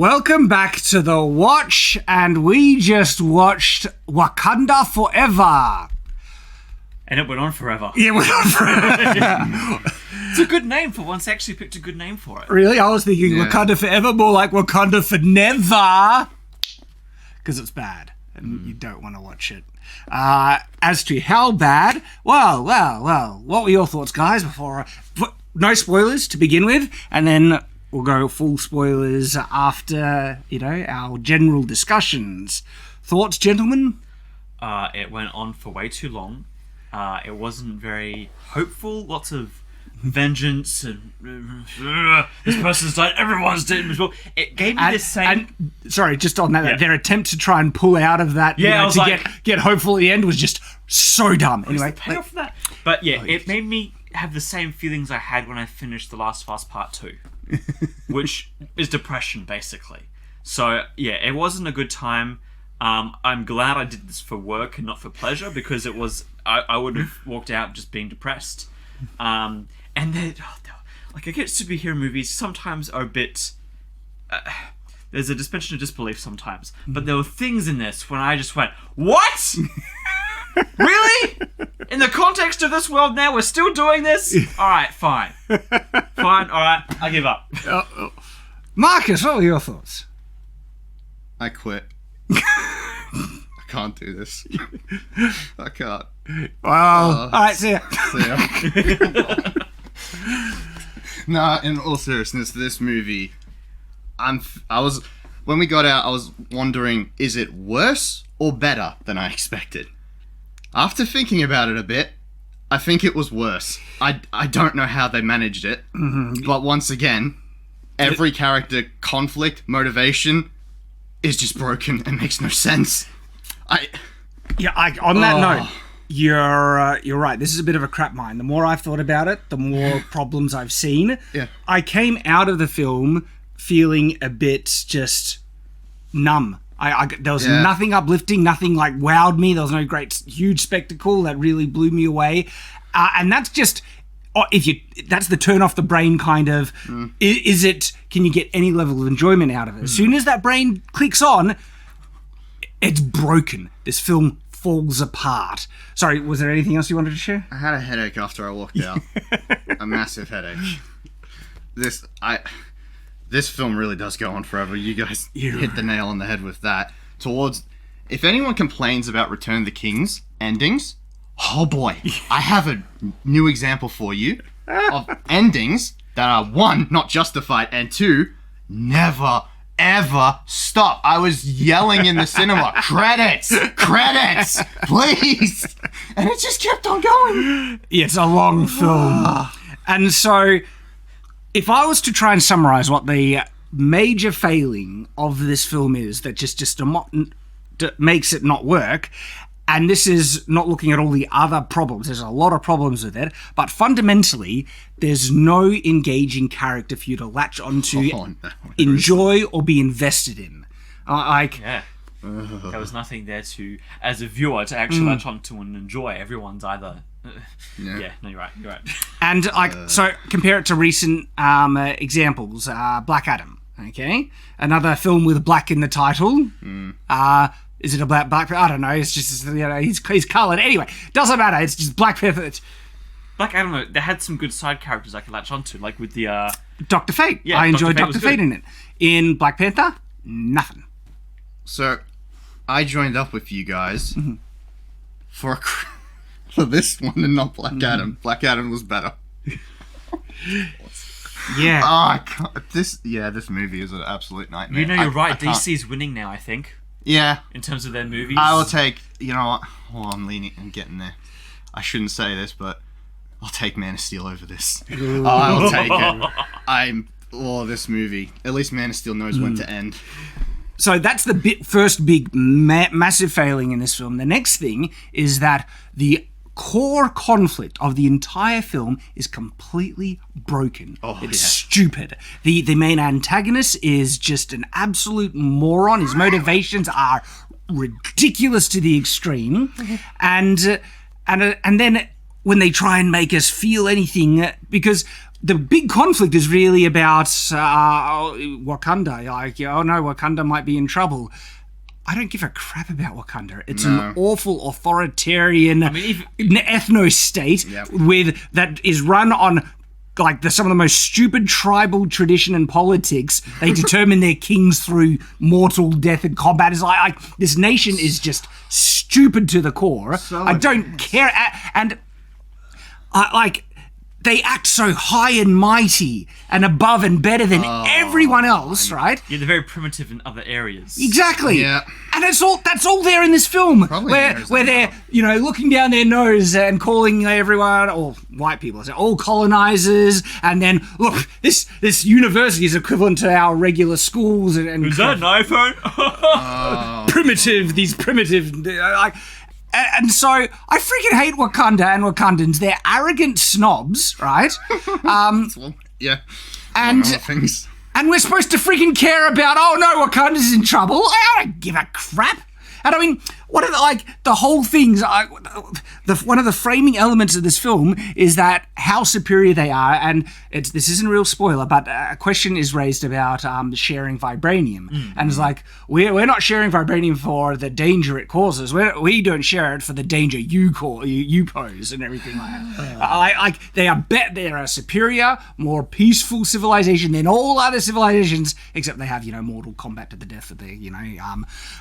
Welcome back to The Watch, and we just watched Wakanda Forever. And it went on forever. Yeah, it went on forever. It's a good name for once. I actually picked a good name for it. Really? I was thinking Wakanda Forever, more like Wakanda for never. Because it's bad, and you don't want to watch it. As to how bad, well, what were your thoughts, guys, before... no spoilers to begin with, and then we'll go full spoilers after, our general discussions. Thoughts, gentlemen? It went on for way too long. It wasn't very hopeful. Lots of vengeance and this person's died, everyone's dead as well. It gave me this same... sorry, just on that, their attempt to try and pull out of that, get hopeful at the end was just so dumb. Anyway, the payoff for that. But it made me have the same feelings I had when I finished The Last of Us Part 2, which is depression, basically. So, it wasn't a good time. I'm glad I did this for work and not for pleasure, because it was... I would have walked out just being depressed. And then, I guess superhero movies sometimes are a bit... there's a suspension of disbelief sometimes. But there were things in this when I just went, what? Really? In the context of this world now, we're still doing this? Alright, fine. Alright, I give up. Marcus, what were your thoughts? I quit. I can't do this. I can't. Well, alright, see ya. Nah, in all seriousness, this movie, when we got out, I was wondering, is it worse or better than I expected? After thinking about it a bit, I think it was worse. I don't know how they managed it, but once again, every character conflict, motivation is just broken and makes no sense. On that note, you're right. This is a bit of a crap mine. The more I've thought about it, the more problems I've seen. Yeah. I came out of the film feeling a bit just numb. There was nothing uplifting, nothing like wowed me. There was no great, huge spectacle that really blew me away. And that's just, that's the turn off the brain kind of, can you get any level of enjoyment out of it? As soon as that brain clicks on, it's broken. This film falls apart. Sorry, was there anything else you wanted to share? I had a headache after I walked out. A massive headache. This film really does go on forever. You guys hit the nail on the head with that. If anyone complains about Return of the King's endings, oh boy, I have a new example for you of endings that are, one, not justified, and two, never, ever stop. I was yelling in the cinema, credits, please. And it just kept on going. Yeah, it's a long film. And so... if I was to try and summarize what the major failing of this film is that just makes it not work, and this is not looking at all the other problems, there's a lot of problems with it, but fundamentally, there's no engaging character for you to latch onto, enjoy, or be invested in. There was nothing there to, as a viewer, to actually latch onto and enjoy. Everyone's either... you're right. And so compare it to recent examples. Black Adam, okay, another film with black in the title. Is it about Black? I don't know. It's just he's coloured. Anyway, doesn't matter. It's just Black Panther. Black Adam. They had some good side characters I could latch onto, like with the Dr. Fate. Yeah, I enjoyed Dr. Fate in it. In Black Panther, nothing. So, I joined up with you guys for this one and not Black Adam. Black Adam was better. Yeah. I can't, this movie is an absolute nightmare. You're right. DC's winning now, I think. Yeah. In terms of their movies. I will take, you know what? Oh, I'm leaning and getting there. I shouldn't say this, but I'll take Man of Steel over this. I will take it. This movie. At least Man of Steel knows when to end. So that's the first big massive failing in this film. The next thing is that the core conflict of the entire film is completely broken. It's stupid. The main antagonist is just an absolute moron. His motivations are ridiculous to the extreme. And then when they try and make us feel anything, because the big conflict is really about Wakanda. Like, oh no, Wakanda might be in trouble. I don't give a crap about Wakanda. It's an awful authoritarian ethno-state that is run on like some of the most stupid tribal tradition and politics. They determine their kings through mortal death and combat. It's like this nation is just stupid to the core. I don't care. And they act so high and mighty and above and better than everyone else, right? Yeah, they're very primitive in other areas. Exactly. Yeah. And that's all there in this film. Probably where they're, looking down their nose and calling everyone, or white people, all colonizers, and then, look, this university is equivalent to our regular schools. And is that an iPhone? These primitive, and so I freaking hate Wakanda and Wakandans. They're arrogant snobs, right? And things. And we're supposed to freaking care about, oh no, Wakanda's in trouble. I don't give a crap. And I mean, what are the whole things? One of the framing elements of this film is that how superior they are, and this isn't a real spoiler, but a question is raised about sharing vibranium, and it's like we're not sharing vibranium for the danger it causes. We don't share it for the danger you pose and everything like that. They're a superior, more peaceful civilization than all other civilizations, except they have mortal combat to the death that they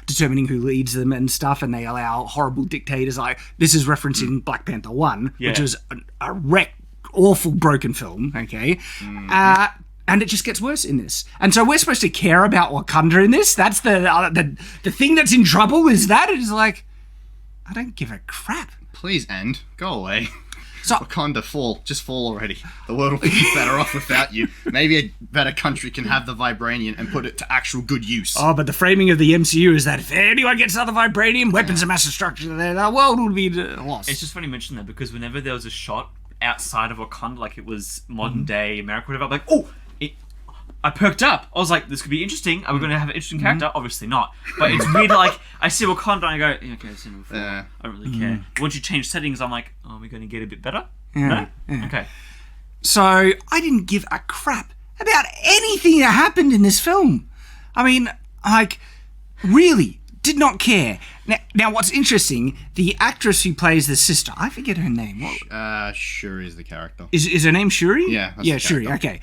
determining who leads them and stuff, and they allow horrible dictators. Like this is referencing Black Panther 1, which was a awful broken film, okay? And it just gets worse in this. And so we're supposed to care about Wakanda in this? That's the thing that's in trouble is that? It is like, I don't give a crap. Please end. Go away. So, Wakanda, fall. Just fall already. The world will be better off without you. Maybe a better country can have the vibranium and put it to actual good use. Oh, but the framing of the MCU is that if anyone gets another vibranium, weapons of mass destruction, the world will be lost. It's just funny you mention that, because whenever there was a shot outside of Wakanda, like it was modern day America, whatever, I'm like, I perked up. I was like, this could be interesting. Are we going to have an interesting character? Obviously not. But it's weird, like, I see Wakanda and I go, okay, I've seen it before. I don't really care. Once you change settings, I'm like, are we going to get a bit better? No? Okay. So, I didn't give a crap about anything that happened in this film. I mean, really, did not care. Now, what's interesting, the actress who plays the sister, I forget her name. Shuri is the character. Is her name Shuri? Yeah, that's the Shuri, okay.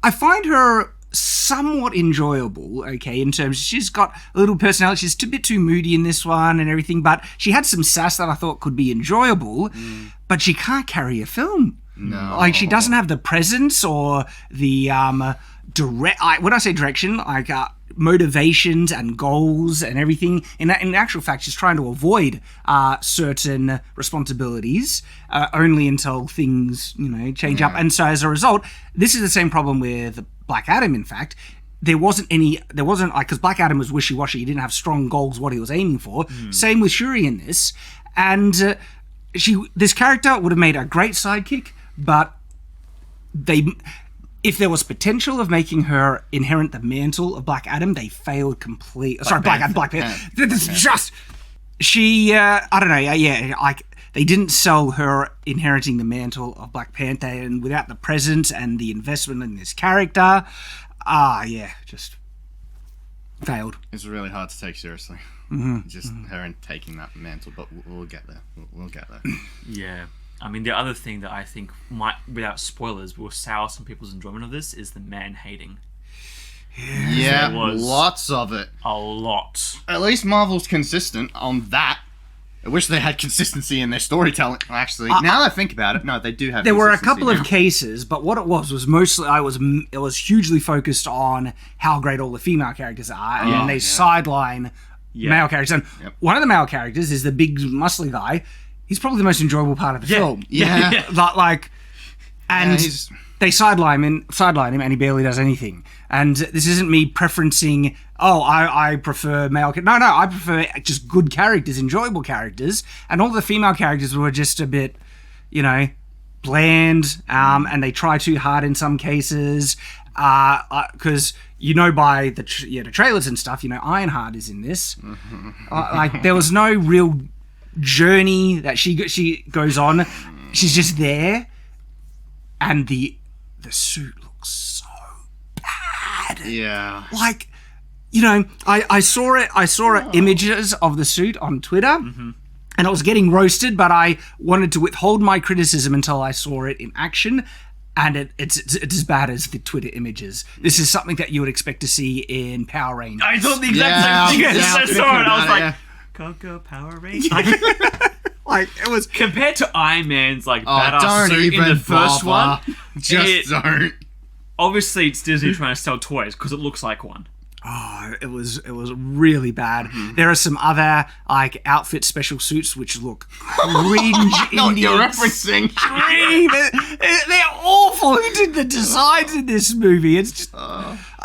I find her somewhat enjoyable, okay, in terms she's got a little personality. She's a bit too moody in this one and everything, but she had some sass that I thought could be enjoyable, but she can't carry a film. No. Like, she doesn't have the presence or the when I say direction, motivations and goals and everything. In actual fact, she's trying to avoid certain responsibilities only until things, change up. And so as a result, this is the same problem with Black Adam, in fact. There wasn't because Black Adam was wishy-washy. He didn't have strong goals, what he was aiming for. Same with Shuri in this. And this character would have made a great sidekick, but if there was potential of making her inherit the mantle of Black Adam, they failed completely. Black Panther. Just I don't know. They didn't sell her inheriting the mantle of Black Panther, and without the presence and the investment in this character, just failed. It's really hard to take seriously. Just her taking that mantle, but we'll get there. We'll get there. Yeah. I mean, the other thing that I think might, without spoilers, will sour some people's enjoyment of this is the man-hating. Yeah, lots of it. A lot. At least Marvel's consistent on that. I wish they had consistency in their storytelling. Actually, now that I think about it, no, they do have. There were a couple of cases, but what it was mostly it was hugely focused on how great all the female characters are, and they sideline male characters. And one of the male characters is the big muscly guy. He's probably the most enjoyable part of the film. Yeah. They sideline him and he barely does anything. And this isn't me preferencing, I prefer male characters. No, I prefer just good characters, enjoyable characters. And all the female characters were just a bit, bland, and they try too hard in some cases. Because, by the trailers and stuff, Ironheart is in this. There was no real journey that she goes on. She's just there. and the suit looks so bad. Yeah. Like, you know, I saw images of the suit on Twitter, and I was getting roasted, but I wanted to withhold my criticism until I saw it in action. And it's as bad as the Twitter images. This is something that you would expect to see in Power Rangers. I thought the exact same thing. I saw it. I was like, Coco Power Rangers. Like, it was compared to Iron Man's like badass suit in the first one. Don't. Obviously, it's Disney trying to sell toys because it looks like one. Oh, it was really bad. There are some other like outfit special suits which look cringe. You're referencing. They're awful. Who did the designs in this movie? It's just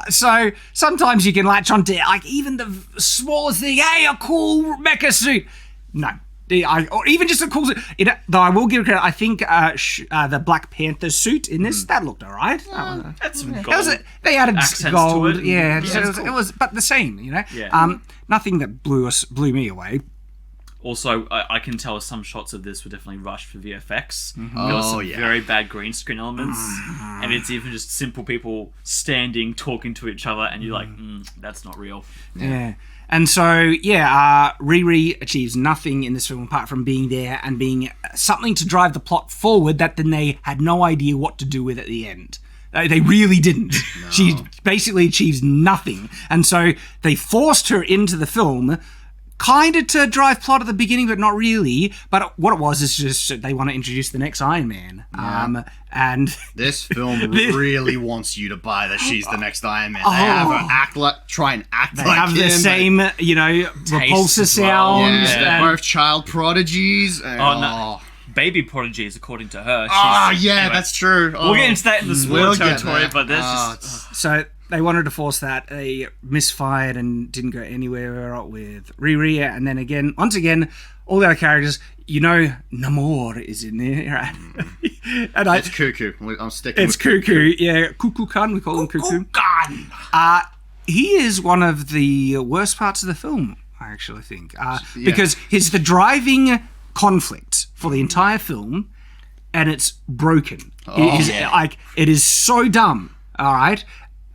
so sometimes you can latch onto like even the smallest thing. Hey, a cool mecha suit. No. Or even just a cool suit. Though I will give credit, I think the Black Panther suit in this, that looked alright. That's some gold. They added gold. To it. Yeah, Cool. it was, but the same, you know. Yeah. Nothing that blew me away. Also, I can tell some shots of this were definitely rushed for VFX. There Oh, were some yeah. very bad green screen elements, and it's even just simple people standing, talking to each other, and you're like, that's not real. Yeah. And so, Riri achieves nothing in this film apart from being there and being something to drive the plot forward that then they had no idea what to do with at the end. They really didn't. No. She basically achieves nothing. And so they forced her into the film kind of to drive plot at the beginning, but not really. But what it was is just they want to introduce the next Iron Man. Yeah. And this film really wants you to buy that she's the next Iron Man. They have her try and act like him. They have the same, repulsor sounds. Well. Yeah, they're both child prodigies. No. Baby prodigies, according to her. Anyway, that's true. We'll get into that in the spoiler territory, but there's just... So they wanted to force that. They misfired and didn't go anywhere with Riri. And then once again, all the other characters, Namor is in there. Right? And it's Cuckoo. I'm sticking with Cuckoo. Yeah, Cuckoo-kun. We call him Cuckoo. He is one of the worst parts of the film, I actually think. Because he's the driving conflict for the entire film, and it's broken. It is so dumb, all right?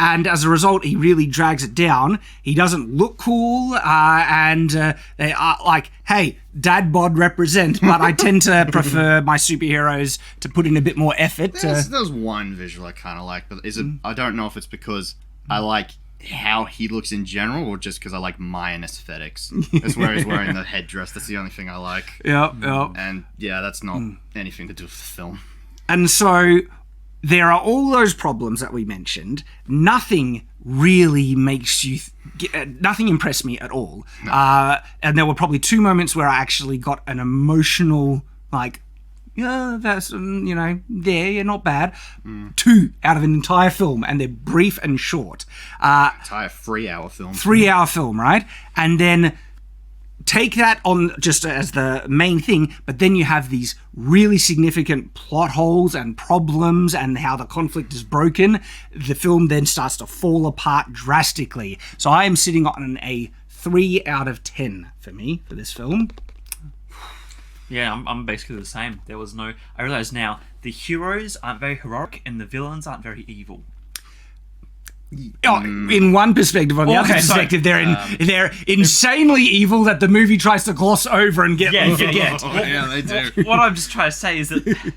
And as a result, he really drags it down. He doesn't look cool, and they are like, hey, dad bod represent, but I tend to prefer my superheroes to put in a bit more effort. There's one visual I kind of like, but I don't know if it's because I like how he looks in general, or just because I like Mayan aesthetics. That's where he's wearing the headdress. That's the only thing I like. Yep. And that's not anything to do with the film. And so there are all those problems that we mentioned. Nothing really makes you... nothing impressed me at all. No. And there were probably 2 moments where I actually got an emotional, like, that's, there, you're not bad. 2 out of an entire film, and they're brief and short. Entire 3-hour film. 3-hour film, right? And then take that on just as the main thing, but then you have these really significant plot holes and problems and how the conflict is broken. The film then starts to fall apart drastically. So I am sitting on a 3 out of 10 for me for this film. Yeah, I'm basically the same. There was no... I realise now, the heroes aren't very heroic and the villains aren't very evil. In one perspective, on the other perspective, they're insanely evil that the movie tries to gloss over and get forget. They do. What I'm just trying to say is that,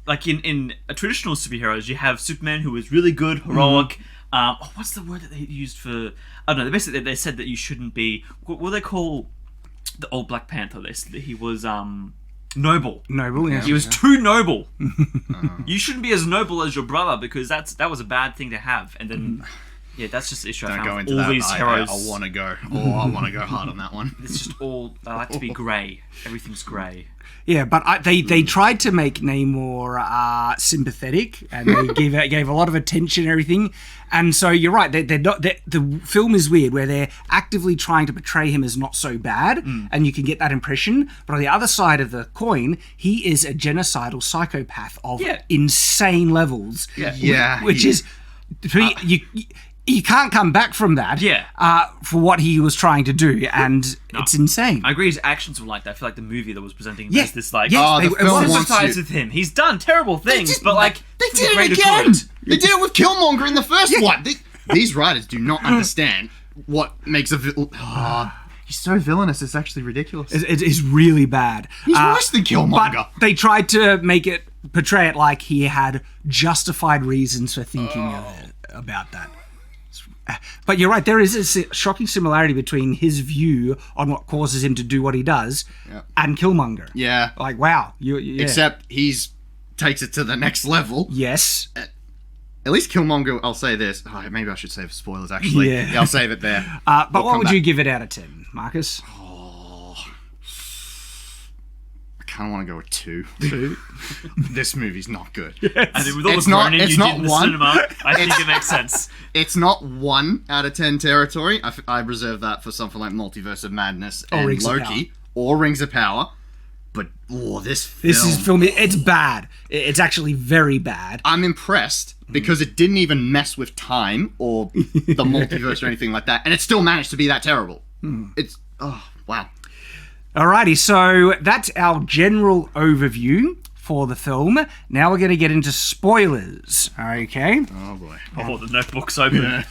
like in traditional superheroes, you have Superman who is really good, heroic. What's the word that they used for? I don't know. Basically, they said that you shouldn't be. What do they call the old Black Panther? They said that he was noble. Noble, yeah. He was too noble. You shouldn't be as noble as your brother because that was a bad thing to have. And then, that's just the issue. Don't I found go with into all that. these heroes. I want to go. I want to go hard on that one. It's just all. I like to be grey. Everything's grey. Yeah, but they tried to make Namor sympathetic, and they gave a lot of attention and everything. And so you're right. The film is weird, where they're actively trying to portray him as not so bad, and you can get that impression. But on the other side of the coin, he is a genocidal psychopath of insane levels. Yeah. Which is you can't come back from that. Yeah. For what he was trying to do, and it's insane. I agree his actions were like that. I feel like the movie that was presenting him Yeah. as this, like, Yes, the film wants sympathize you. with him. He's done terrible things, but, like, They for the did greater it again! good. They did it with Killmonger in the first one. These writers do not understand what makes a villain. He's so villainous, it's actually ridiculous. It is really bad. He's worse than Killmonger. But they tried to portray it like he had justified reasons for thinking about that. But you're right, there is a shocking similarity between his view on what causes him to do what he does and Killmonger. Yeah. Like, wow. Yeah. Except he's takes it to the next level. Yes. At least Killmonger, I'll say this. Oh, maybe I should save spoilers, actually. Yeah. I'll save it there. But We'll what come would back. you give it out of 10, Marcus? I kind of want to go with 2. 2? This movie's not good. I think with all It's the not- burning it's you not did in the one. cinema, I think it makes sense. It's not 1 out of 10 territory. I reserve that for something like Multiverse of Madness and Rings of Loki or Rings of Power. But this film, This is film. It's bad. It's actually very bad. I'm impressed because it didn't even mess with time or the multiverse or anything like that, and it still managed to be that terrible. It's wow. Alrighty, so that's our general overview for the film. Now we're going to get into spoilers. Okay. Oh boy. Oh, the notebook's open.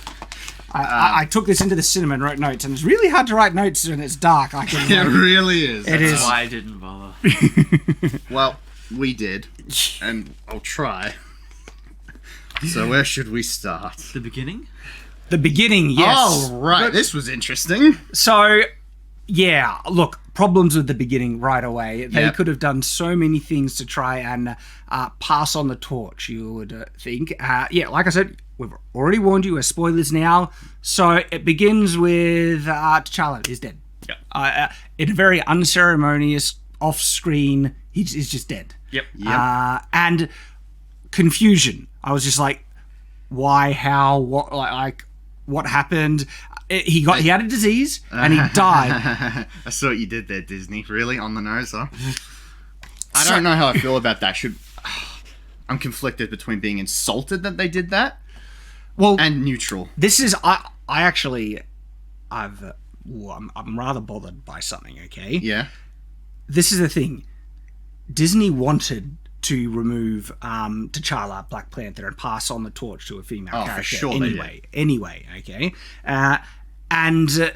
I took this into the cinema and wrote notes, and it's really hard to write notes when it's dark. It really is. It is. That's why I didn't bother. Well, we did, and I'll try. So where should we start? The beginning? The beginning, yes. Oh, right. This was interesting. So, yeah, look, problems with the beginning right away. They Yep. could have done so many things to try and pass on the torch, you would think. Yeah, like I said, we've already warned you, we're spoilers now. So it begins with T'Challa is dead. Yep. In a very unceremonious, off-screen, he's just dead. Yep. And confusion. I was just like, why, how, what, like what happened? He had a disease and he died. I saw what you did there, Disney. Really? On the nose, huh? I don't know how I feel about that. I'm conflicted between being insulted that they did that and neutral. This is I'm rather bothered by something, okay? Yeah. This is the thing. Disney wanted to remove T'Challa, Black Panther, and pass on the torch to a female character. For sure Anyway, okay? And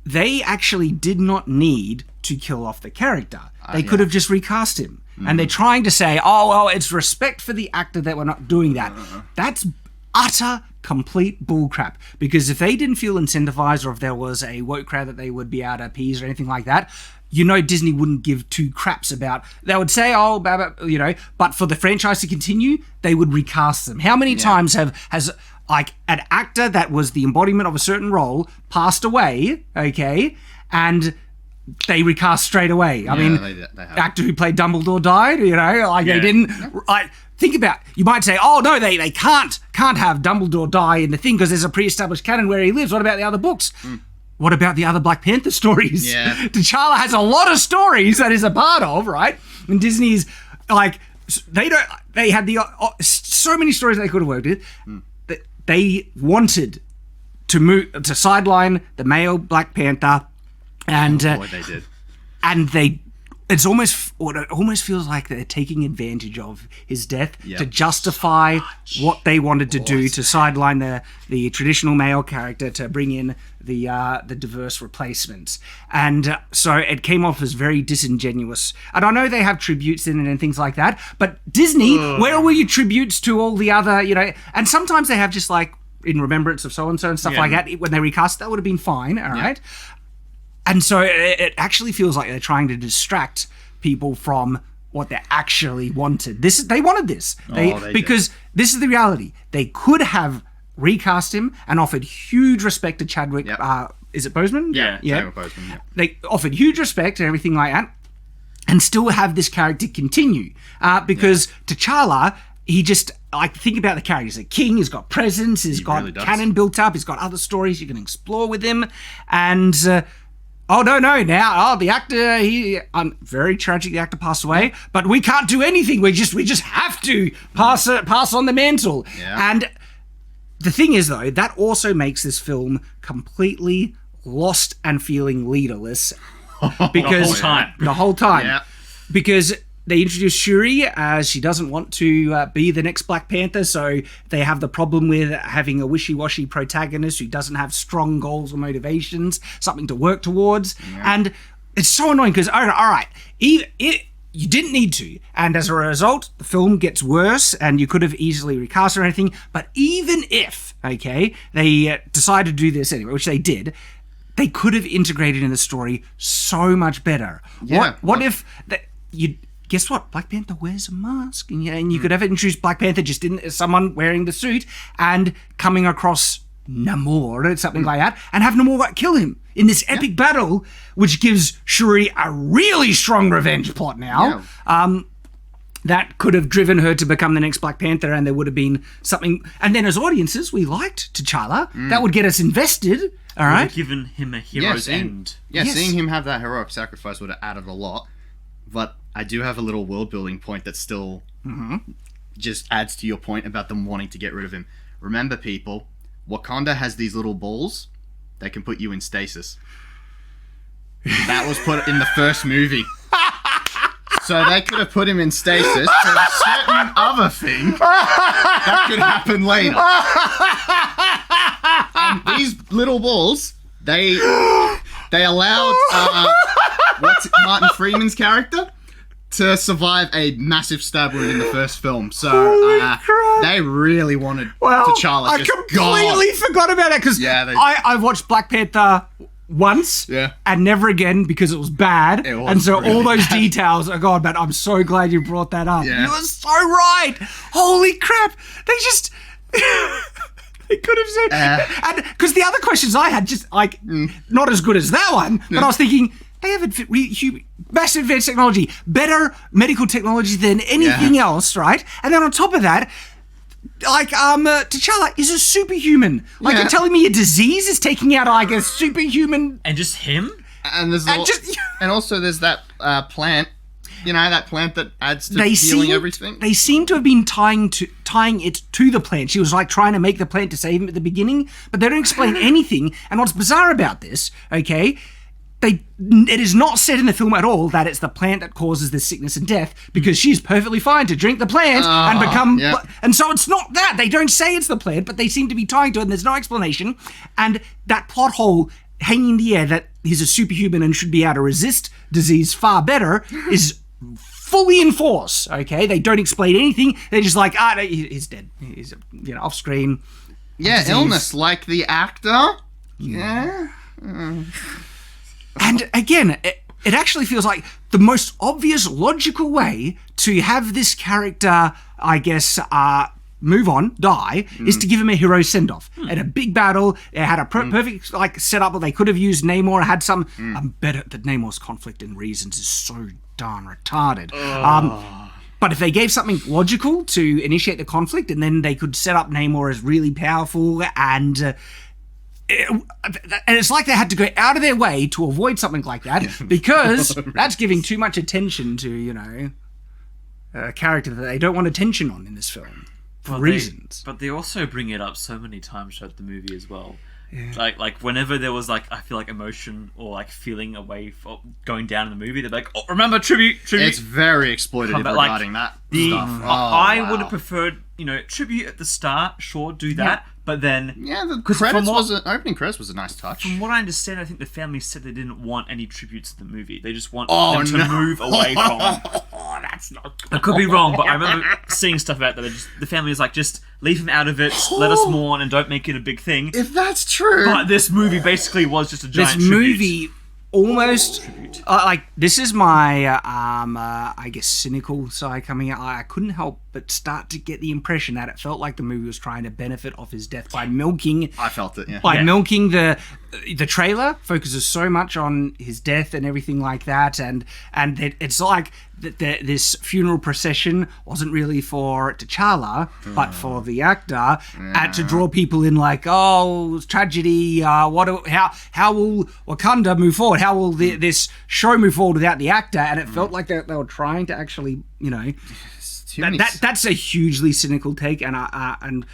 they actually did not need to kill off the character. They could have just recast him. And they're trying to say, oh, well, it's respect for the actor that we're not doing that. That's utter, complete bullcrap. Because if they didn't feel incentivized or if there was a woke crowd that they would be able to appease or anything like that, Disney wouldn't give two craps about. They would say, but for the franchise to continue, they would recast them. How many times has like an actor that was the embodiment of a certain role passed away, okay, and they recast straight away? I mean, they have. actor who played Dumbledore died, they didn't. Like, think about. You might say, oh no, they can't have Dumbledore die in the thing because there's a pre-established canon where he lives. What about the other books? What about the other Black Panther stories? Yeah. T'Challa has a lot of stories that is a part of, right? And Disney's like, they had so many stories they could have worked with. They wanted to sideline the male Black Panther, and Boy, they did. and it almost feels like they're taking advantage of his death to justify what they wanted to do to sideline the traditional male character to bring in the diverse replacements. And so it came off as very disingenuous. And I know they have tributes in it and things like that, but Disney, where were your tributes to all the other, and sometimes they have just like in remembrance of so-and-so and stuff like that. When they recast, that would have been fine, all right? And so it actually feels like they're trying to distract people from what they actually wanted. They wanted this. Because this is the reality. They could have recast him and offered huge respect to Chadwick. Is it Boseman? Yeah. Chadwick Boseman. Yeah. They offered huge respect and everything like that, and still have this character continue. Because T'Challa, he just, think about the character. He's a king, he's got presence, he's got really does. canon built up, he's got other stories you can explore with him. And, now, the actor, I'm very tragic the actor passed away, but we can't do anything. We just have to pass on the mantle. Yeah. And the thing is, though, that also makes this film completely lost and feeling leaderless. Because the whole time. Yeah. Because they introduced Shuri as she doesn't want to be the next Black Panther, so they have the problem with having a wishy-washy protagonist who doesn't have strong goals or motivations, something to work towards. Yeah. And it's so annoying because, all right, you didn't need to. And as a result, the film gets worse and you could have easily recast or anything. But even if, okay, they decided to do this anyway, which they did, they could have integrated in the story so much better. Yeah. What if you guess what? Black Panther wears a mask, and you could have introduced Black Panther just in someone wearing the suit and coming across Namor or something like that, and have Namor kill him in this epic battle, which gives Shuri a really strong revenge plot now. Yeah. That could have driven her to become the next Black Panther, and there would have been something. And then as audiences, we liked T'Challa. That would get us invested. All right, given him a hero's end. Yeah, seeing him have that heroic sacrifice would have added a lot. But I do have a little world building point that still just adds to your point about them wanting to get rid of him. Remember, people, Wakanda has these little balls that can put you in stasis. That was put in the first movie. So they could have put him in stasis for a certain other thing that could happen later. And these little balls, they allowed what's Martin Freeman's character to survive a massive stab wound in the first film. So they really wanted T'Challa just gone. I completely forgot about that because I've watched Black Panther once and never again because it was bad. And so really all those details are gone, but I'm so glad you brought that up. You were so right. Holy crap. They just... They could have said... and because the other questions I had just like not as good as that one, but I was thinking... They have massive advanced technology, better medical technology than anything else, right? And then on top of that, like T'Challa is a superhuman. Like you're telling me a disease is taking out like a superhuman, and just him. And there's and also there's that plant. You know, that plant that adds to healing everything. They seem to have been tying it to the plant. She was like trying to make the plant to save him at the beginning, but they don't explain anything. And what's bizarre about this, okay? It is not said in the film at all that it's the plant that causes this sickness and death, because she's perfectly fine to drink the plant and become... And so it's not that. They don't say it's the plant, but they seem to be tying to it, and there's no explanation. And that plot hole hanging in the air that he's a superhuman and should be able to resist disease far better is fully in force, okay? They don't explain anything. They're just like, he's dead. He's, off screen. Yeah, disease. Illness, like the actor. Yeah. And again, it actually feels like the most obvious, logical way to have this character, I guess, move on, die, is to give him a hero send-off. At a big battle, they had a perfect setup where they could have used Namor, had some better... That Namor's conflict and reasons is so darn retarded. But if they gave something logical to initiate the conflict, and then they could set up Namor as really powerful and it's like they had to go out of their way to avoid something like that because that's giving too much attention to, a character that they don't want attention on in this film for reasons. But they also bring it up so many times throughout the movie as well. Yeah. Like whenever there was I feel like emotion or feeling away for going down in the movie, they're like, oh, remember tribute. It's very exploitative regarding that stuff. I would have preferred, tribute at the start, sure, do that. But then... Yeah, the opening credits was a nice touch. From what I understand, I think the family said they didn't want any tributes to the movie. They just want them to move away from... That's not... I could be wrong, but I remember seeing stuff about that. The family was like, just leave him out of it, let us mourn, and don't make it a big thing. If that's true... But this movie basically was just a giant tribute. This movie... Almost this is my I guess cynical side coming out. I couldn't help but start to get the impression that it felt like the movie was trying to benefit off his death by milking. I felt it, milking the trailer focuses so much on his death and everything like that, and it's like this funeral procession wasn't really for T'Challa, but for the actor, and to draw people in tragedy. How will Wakanda move forward? How will this show move forward without the actor? And it felt like they were trying to actually, that's a hugely cynical take, and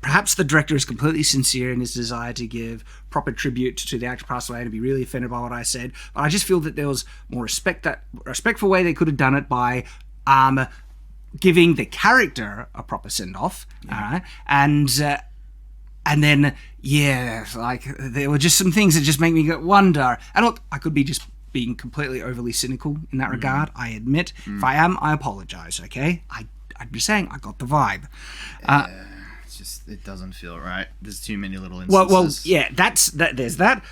perhaps the director is completely sincere in his desire to give proper tribute to the actor passed away and to be really offended by what I said. But I just feel that there was more respectful way they could have done it by giving the character a proper send-off. And then, like, there were just some things that just make me wonder. And look, I could be just being completely overly cynical in that regard, I admit. If I am, I apologize, okay? I'm just saying, I got the vibe. It's just, it doesn't feel right. There's too many little instances. Well, there's that.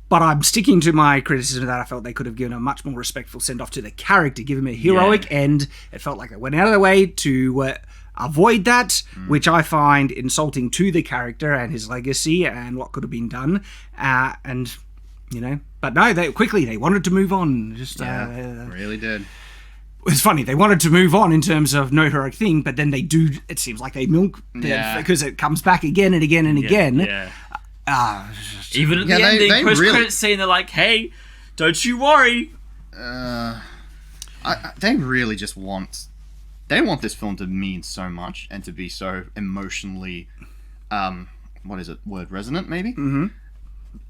But I'm sticking to my criticism that I felt they could have given a much more respectful send-off to the character, give him a heroic end. It felt like they went out of their way to avoid that, which I find insulting to the character and his legacy and what could have been done. But no, they wanted to move on. Really did. It's funny, they wanted to move on in terms of no heroic thing, but then they do, it seems like they milk because it comes back again and again and again. Even at the ending, post-credits scene, they're like, hey, don't you worry. They really just want this film to mean so much and to be so emotionally, word resonant maybe? Mm-hmm.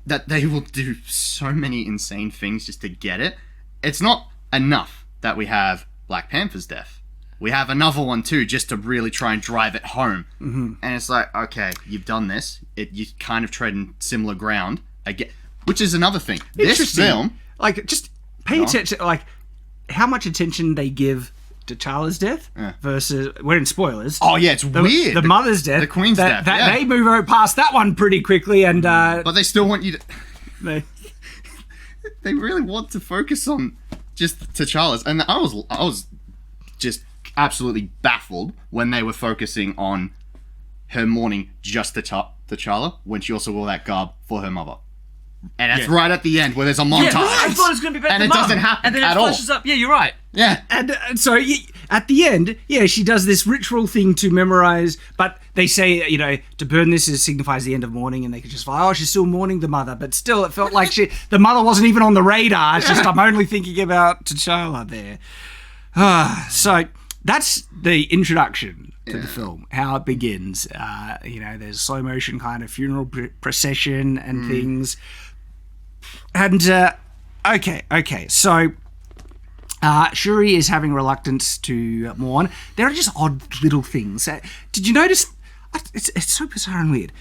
That they will do so many insane things just to get it. It's not enough that we have Black Panther's death. We have another one too, just to really try and drive it home. Mm-hmm. And it's like, okay, you've done this. You kind of treading similar ground again, which is another thing. This film, like, just pay attention, like how much attention they give to T'Challa's death versus, we're in spoilers. Oh yeah, it's weird. The mother's death, the Queen's death. They move past that one pretty quickly, and but they still want you to. They really want to focus on just T'Challa's, and I was just absolutely baffled when they were focusing on her mourning just T'Challa when she also wore that garb for her mother. And that's right at the end where there's a montage. Yeah, I thought it was going to be better and it doesn't happen and then at it flashes up. Yeah, you're right. Yeah. And so at the end, she does this ritual thing to memorize, but they say, to burn this signifies the end of mourning, and they could just like, she's still mourning the mother, but still it felt like the mother wasn't even on the radar. It's just, I'm only thinking about T'Challa there. So that's the introduction to the film, how it begins. There's slow motion kind of funeral procession and things. And, so Shuri is having reluctance to mourn. There are just odd little things. Did you notice? It's so bizarre and weird.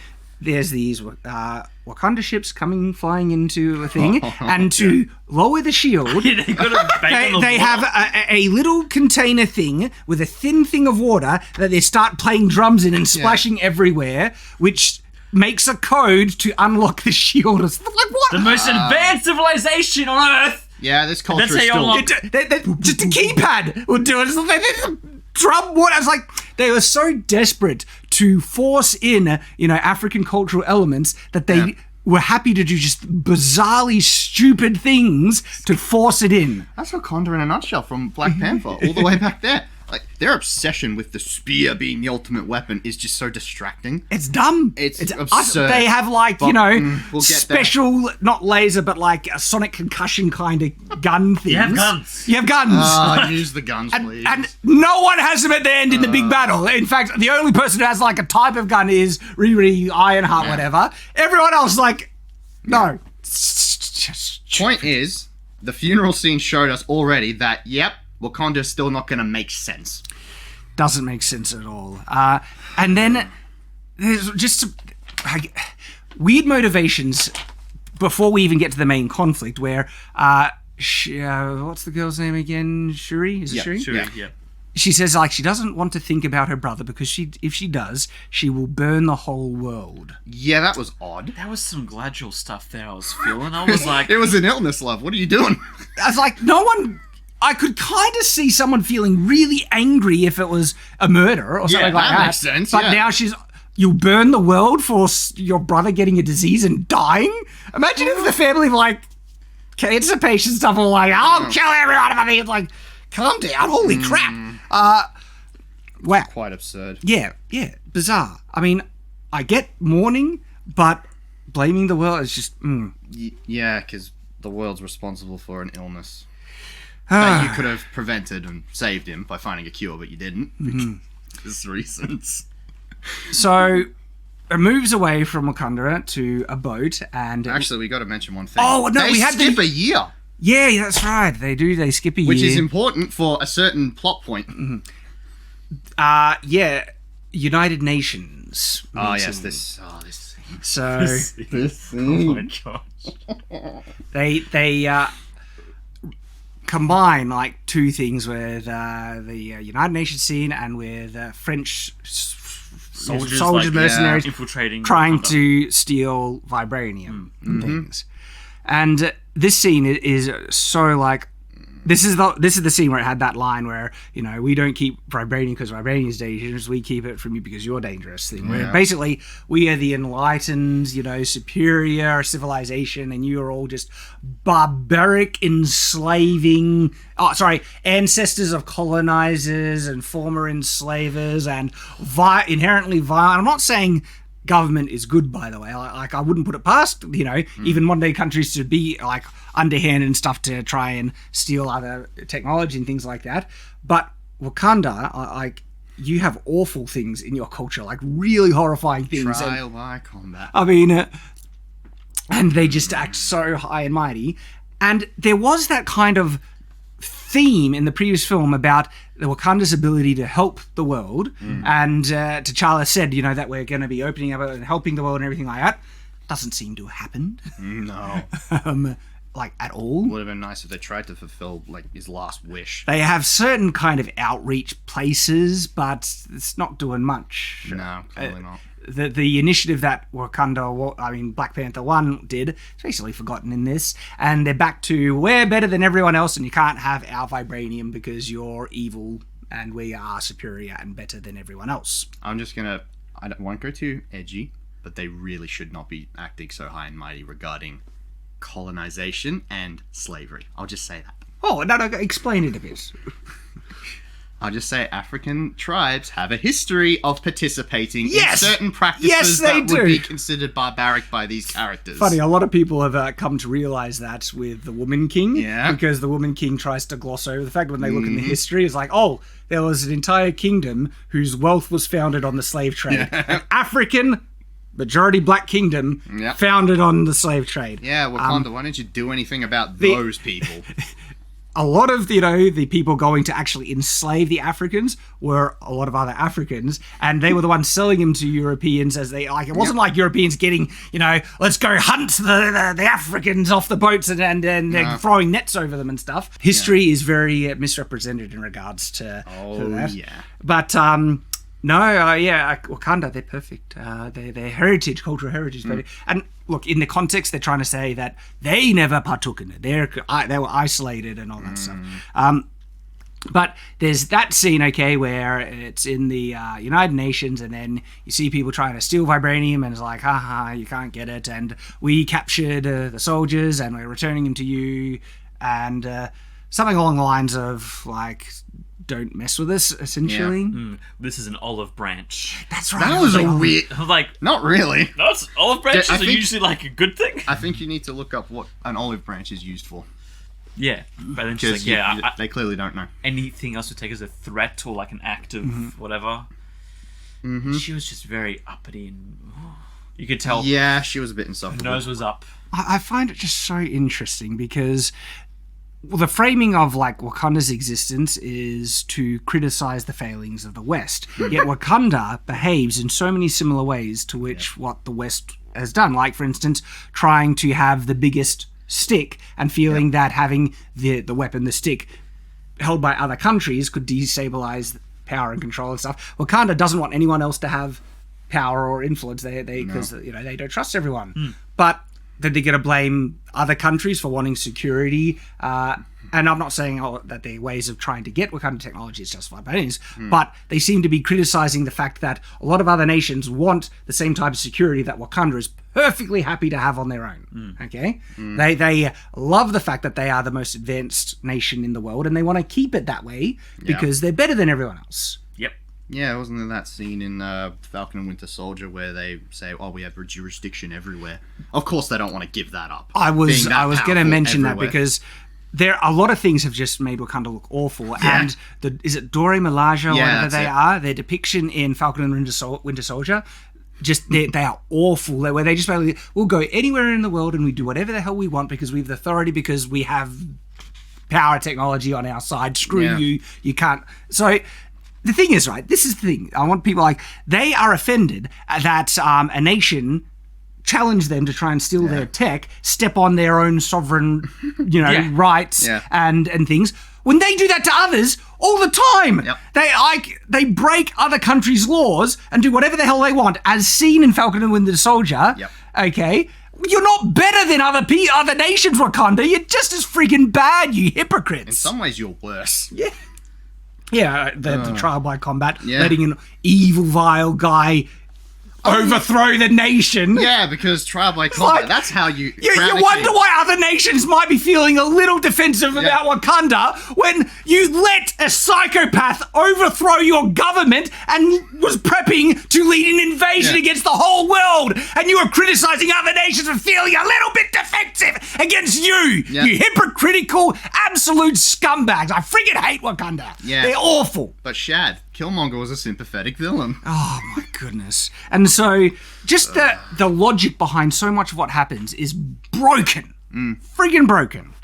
There's these Wakanda ships flying into a thing, and to lower the shield, they have a little container thing with a thin thing of water that they start playing drums in and splashing everywhere, which makes a code to unlock the shield. It's like, what? The most advanced civilization on Earth. Yeah, this culture is still... Just a keypad would do it. It's drum water. I was like, they were so desperate to force in, African cultural elements that they were happy to do just bizarrely stupid things to force it in. That's Wakanda in a nutshell from Black Panther, all the way back there. Like, their obsession with the spear being the ultimate weapon is just so distracting. It's dumb. It's absurd. They have, like, we'll special, not laser, but like a sonic concussion kind of gun things. You have guns. You have guns. Use the guns, please. And no one has them at the end in the big battle. In fact, the only person who has, like, a type of gun is Riri, Ironheart, whatever. Everyone else, like, no. Point is, the funeral scene showed us already that, Wakanda's still not going to make sense. Doesn't make sense at all. And then there's just some weird motivations before we even get to the main conflict where, what's the girl's name again? Shuri? Is it Shuri? Shuri, yeah. She says, like, she doesn't want to think about her brother because if she does, she will burn the whole world. Yeah, that was odd. That was some Gladriel stuff there I was feeling. I was like... It was an illness, love. What are you doing? I was like, I could kind of see someone feeling really angry if it was a murder or something like that. That makes sense. But now you'll burn the world for your brother getting a disease and dying? Imagine if the family of, like, cancer patients stuff were like, I'll kill everyone if I mean, it's like, calm down, holy crap. Wow. Quite absurd. Yeah, bizarre. I mean, I get mourning, but blaming the world is just, Yeah, because the world's responsible for an illness. That you could have prevented and saved him by finding a cure, but you didn't. Because reasons. So, moves away from Wakanda to a boat, and Actually, we got to mention one thing. Oh, no, they we had skip the- a year, yeah, that's right. They do. They skip a year, which is important for a certain plot point. yeah, United Nations. Oh meeting. yes, this scene. So This Oh my scene. gosh. they combine like two things with the United Nations scene and with French soldiers, like, mercenaries infiltrating trying Wakanda. to steal vibranium and things. And this scene is so like. This is the scene where it had that line where, you know, we don't keep vibranium because vibranium is dangerous, we keep it from you because you're dangerous thing. Where basically we are the enlightened, you know, superior civilization and you are all just barbaric, enslaving, ancestors of colonizers and former enslavers and inherently violent. I'm not saying government is good, by the way. Like, I wouldn't put it past, you know, even modern day countries to be like underhand and stuff to try and steal other technology and things like that. But Wakanda, like, you have awful things in your culture, like really horrifying things. Trial by combat. I mean, and they just act so high and mighty. And there was that kind of theme in the previous film about the Wakanda's ability to help the world. And T'Challa said, you know, that we're going to be opening up and helping the world and everything like that. Doesn't seem to have happened. No. Like, at all. Would have been nice if they tried to fulfill like his last wish. They have certain kind of outreach places, but it's not doing much. No, clearly not. The initiative that Black Panther 1 did, is basically forgotten in this. And they're back to, we're better than everyone else and you can't have our vibranium because you're evil and we are superior and better than everyone else. I won't go too edgy, but they really should not be acting so high and mighty regarding colonization and slavery. I'll just say that. Oh, no, explain it a bit. I'll just say African tribes have a history of participating in Yes! certain practices Yes, they that would do. be considered barbaric by these characters. Funny, a lot of people have come to realize that with the Woman King. Yeah. Because the Woman King tries to gloss over the fact when they look in the history, it's like, oh, there was an entire kingdom whose wealth was founded on the slave trade. An African, majority black kingdom founded on the slave trade. Yeah, Wakanda, why don't you do anything about those people? A lot of, you know, the people going to actually enslave the Africans were a lot of other Africans, and they were the ones selling them to Europeans as they, like, it wasn't like Europeans getting, you know, let's go hunt the Africans off the boats and they're throwing nets over them and stuff. History is very misrepresented in regards to that. Yeah. But, Wakanda, they're perfect. Their heritage, cultural heritage, perfect. And look, in the context, they're trying to say that they never partook in it. They were isolated and all that stuff. But there's that scene, okay, where it's in the United Nations, and then you see people trying to steal vibranium, and it's like, haha, you can't get it. And we captured the soldiers, and we're returning them to you, and something along the lines of like, don't mess with us, essentially. This is an olive branch. That's right. That was a weird... I'm like, Not really. no, it's olive branches I are think- usually like a good thing. I think you need to look up what an olive branch is used for. Yeah, but then she's Because like, they clearly don't know. anything else would take as a threat or like an act of whatever. She was just very uppity and you could tell Yeah, she was a bit her insufferable. nose was up. I find it just so interesting because the framing of like Wakanda's existence is to criticize the failings of the West. Yet Wakanda behaves in so many similar ways to which what the West has done. Like, for instance, trying to have the biggest stick and feeling that having the weapon, the stick, held by other countries could destabilize power and control and stuff. Wakanda doesn't want anyone else to have power or influence. Because you know, they don't trust everyone. But then they're going to blame other countries for wanting security. And I'm not saying that their ways of trying to get Wakanda technology is justified by any means, but they seem to be criticizing the fact that a lot of other nations want the same type of security that Wakanda is perfectly happy to have on their own. Okay? They love the fact that they are the most advanced nation in the world, and they want to keep it that way because they're better than everyone else. Yep. Yeah, wasn't there that scene in Falcon and Winter Soldier where they say, "Oh, we have a jurisdiction everywhere"? Of course, they don't want to give that up. I was going to powerful mention that everywhere. because there a lot of things have just made Wakanda look awful. And is it Dora Milaje or whatever that's they it. are? Their depiction in Falcon and Winter Soldier, just they are awful. Where they just basically, we'll go anywhere in the world and we do whatever the hell we want because we have the authority, because we have power technology on our side. Screw you, you can't. So the thing is, right, this is the thing. I want people they are offended that a nation challenge them to try and steal their tech, step on their own sovereign, rights and things. When they do that to others all the time, they break other countries' laws and do whatever the hell they want, as seen in Falcon and Winter Soldier. Okay, you're not better than other nations, Wakanda. You're just as freaking bad, you hypocrites. In some ways, you're worse. Yeah, the trial by combat, letting an evil, vile guy overthrow the nation. Yeah, because trial by combat, that's how you wonder why other nations might be feeling a little defensive about Wakanda when you let a psychopath overthrow your government and was prepping to lead an invasion against the whole world, and you were criticizing other nations for feeling a little bit defensive against you. You hypocritical, absolute scumbags. I freaking hate Wakanda. They're awful. But Shad, Killmonger was a sympathetic villain. Oh my goodness. And so just the logic behind so much of what happens is broken. Friggin' broken.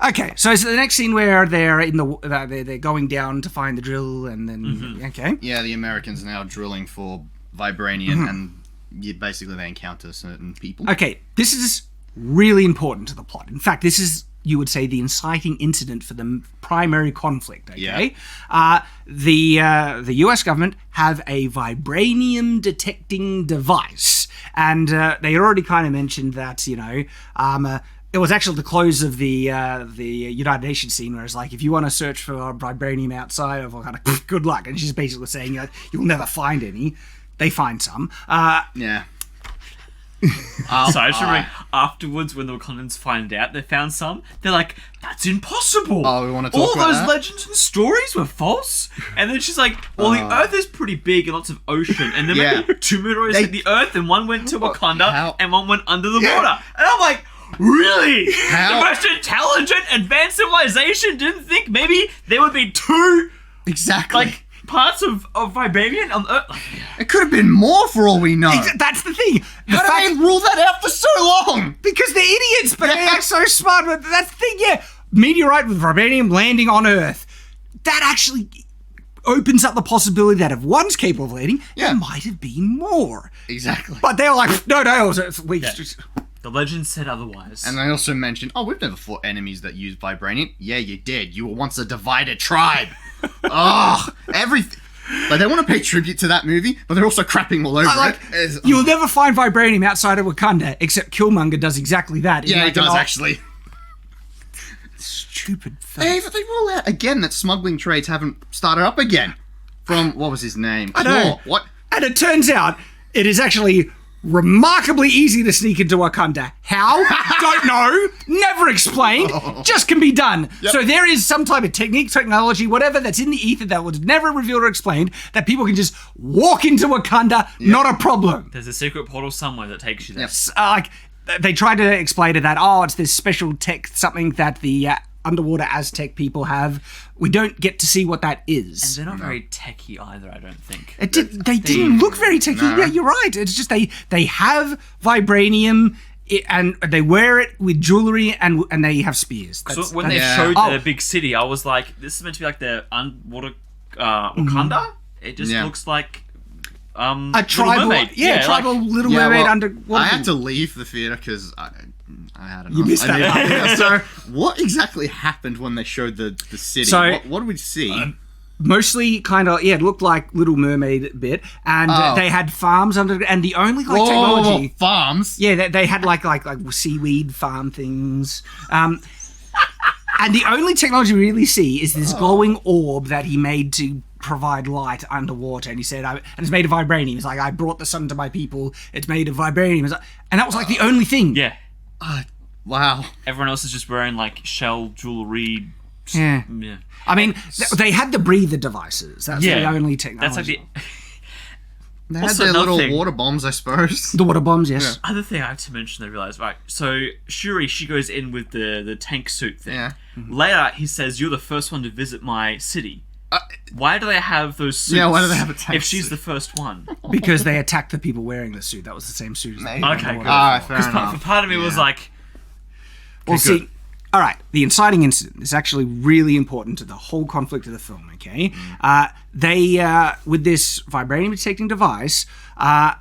Okay, so the next scene where they're in they're going down to find the drill, and then Yeah, the Americans are now drilling for vibranium, and basically they encounter certain people. Okay, this is really important to the plot. In fact, this is, you would say, the inciting incident for the primary conflict, okay? The US government have a vibranium detecting device, and they already kind of mentioned that, it was actually the close of the United Nations scene where it's like, if you want to search for vibranium outside of Wakanda, good luck. And she's basically saying, you'll never find any. They find some. So I just remember afterwards when the Wakandans find out they found some, they're like, that's impossible. Oh, we want to talk all about those that? legends and stories were false. And then she's like, well, the Earth is pretty big and lots of ocean. And then maybe 2 meteors hit the Earth and one went to Wakanda and one went under the water. And I'm like, really? The most intelligent, advanced civilization didn't think maybe there would be two parts of vibranium on Earth? It could have been more for all we know. That's the thing. How did they rule that out for so long? Because they're idiots, but they are so smart. But that's the thing, meteorite with vibranium landing on Earth. That actually opens up the possibility that if one's capable of landing, there might have been more. Exactly. But they were like, no, the legend said otherwise. And they also mentioned, we've never fought enemies that use vibranium. Yeah, you did. You were once a divided tribe. Everything. Like, they want to pay tribute to that movie, but they're also crapping all over it. You'll never find vibranium outside of Wakanda, except Killmonger does exactly that. Yeah, he does, actually. Stupid Hey, but they rule out again that smuggling trades haven't started up again. From, what was his name? I know. What? And it turns out it is actually remarkably easy to sneak into Wakanda. How? Don't know. Never explained. Just can be done. So there is some type of technique, technology, whatever that's in the ether that was never revealed or explained, that people can just walk into Wakanda, not a problem. There's a secret portal somewhere that takes you there. They tried to explain it that, it's this special tech, something that the underwater Aztec people have. We don't get to see what that is. And they're not very techy either, I don't think. They didn't look very techy. No. Yeah, you're right. It's just they have vibranium and they wear it with jewelry and they have spears. So when they showed the big city, I was like, this is meant to be like the underwater Wakanda? It just looks like a tribal mermaid. Little mermaid underwater. I had to leave the theater because I had enough. You missed that. So, what exactly happened when they showed the city? So, what did we see? Mostly kind of, it looked like Little Mermaid a bit. And they had farms under, and the only technology. Farms? Yeah, they had like seaweed farm things. And the only technology we really see is this glowing orb that he made to provide light underwater, and he said, and it's made of vibranium. It's like, I brought the sun to my people. It's made of vibranium. And that was like the only thing. Yeah. Wow. Everyone else is just wearing like shell jewelry. Yeah. I mean, they had the breather devices. That's the only technology. That's like they had their little water bombs, I suppose. The water bombs, yes. Yeah. Other thing I have to mention, I realised, right, so Shuri, she goes in with the tank suit thing. Yeah. Later, he says, you're the first one to visit my city. Why do they have those suits? Yeah, why do they have a tank if she's suit? the first one? Because they attacked the people wearing the suit. That was the same suit as the people Okay, underwater. good. Ah, fair Because enough. part of me was Yeah. like, Well, Okay, see, all right, the inciting incident is actually really important to the whole conflict of the film, okay? They, with this vibranium detecting device,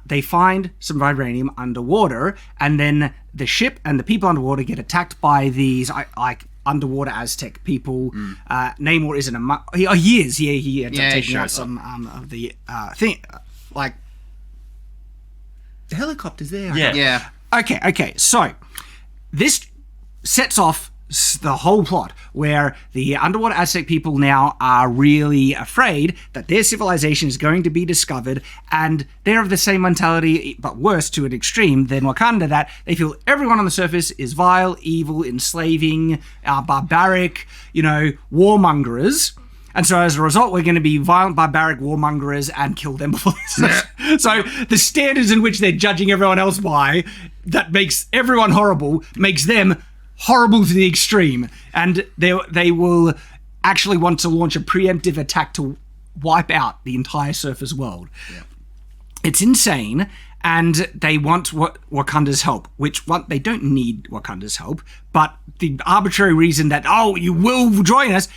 they find some vibranium underwater, and then the ship and the people underwater get attacked by these, like, underwater Aztec people. Namor isn't he is. He ends up taking out shows up. some of the thing, like, the helicopter's there. yeah. Yeah. Okay, so this sets off the whole plot where the underwater Aztec people now are really afraid that their civilization is going to be discovered, and they're of the same mentality, but worse to an extreme than Wakanda, that they feel everyone on the surface is vile, evil, enslaving, barbaric, warmongers. And so as a result, we're going to be violent, barbaric warmongers and kill them before this. So the standards in which they're judging everyone else by, that makes everyone horrible, makes them horrible to the extreme. And they will actually want to launch a preemptive attack to wipe out the entire surface world. Yeah. It's insane. And they want Wakanda's help, which they don't need Wakanda's help, but the arbitrary reason that, you will join us,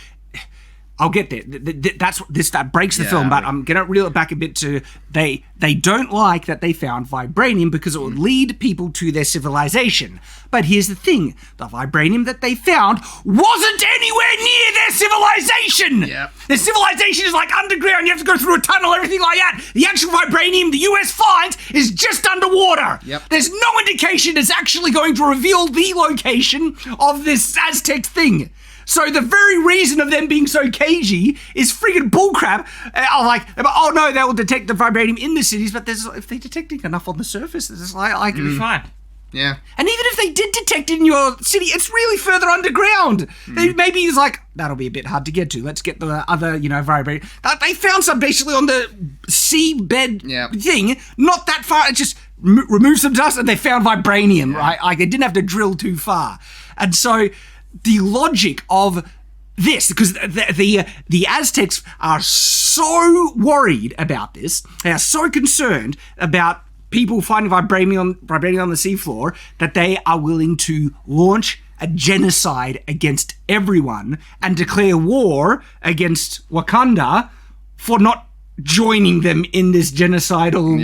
I'll get there. That breaks the film, but I'm gonna reel it back a bit to they don't like that they found vibranium because it would lead people to their civilization. But here's the thing: the vibranium that they found wasn't anywhere near their civilization. Yep. Their civilization is like underground. You have to go through a tunnel, everything like that. The actual vibranium the US finds is just underwater. Yep. There's no indication it's actually going to reveal the location of this Aztec thing. So the very reason of them being so cagey is friggin' bullcrap. No, they will detect the vibranium in the cities, but if they're detecting enough on the surface, it's like It'll be fine. Yeah. And even if they did detect it in your city, it's really further underground. Maybe it's like, that'll be a bit hard to get to. Let's get the other, vibranium. They found some basically on the seabed thing, not that far. It just removed some dust and they found vibranium, right? Like they didn't have to drill too far. And so the logic of this, because the Aztecs are so worried about this, they are so concerned about people finding vibranium on the seafloor, that they are willing to launch a genocide against everyone and declare war against Wakanda for not joining them in this genocidal,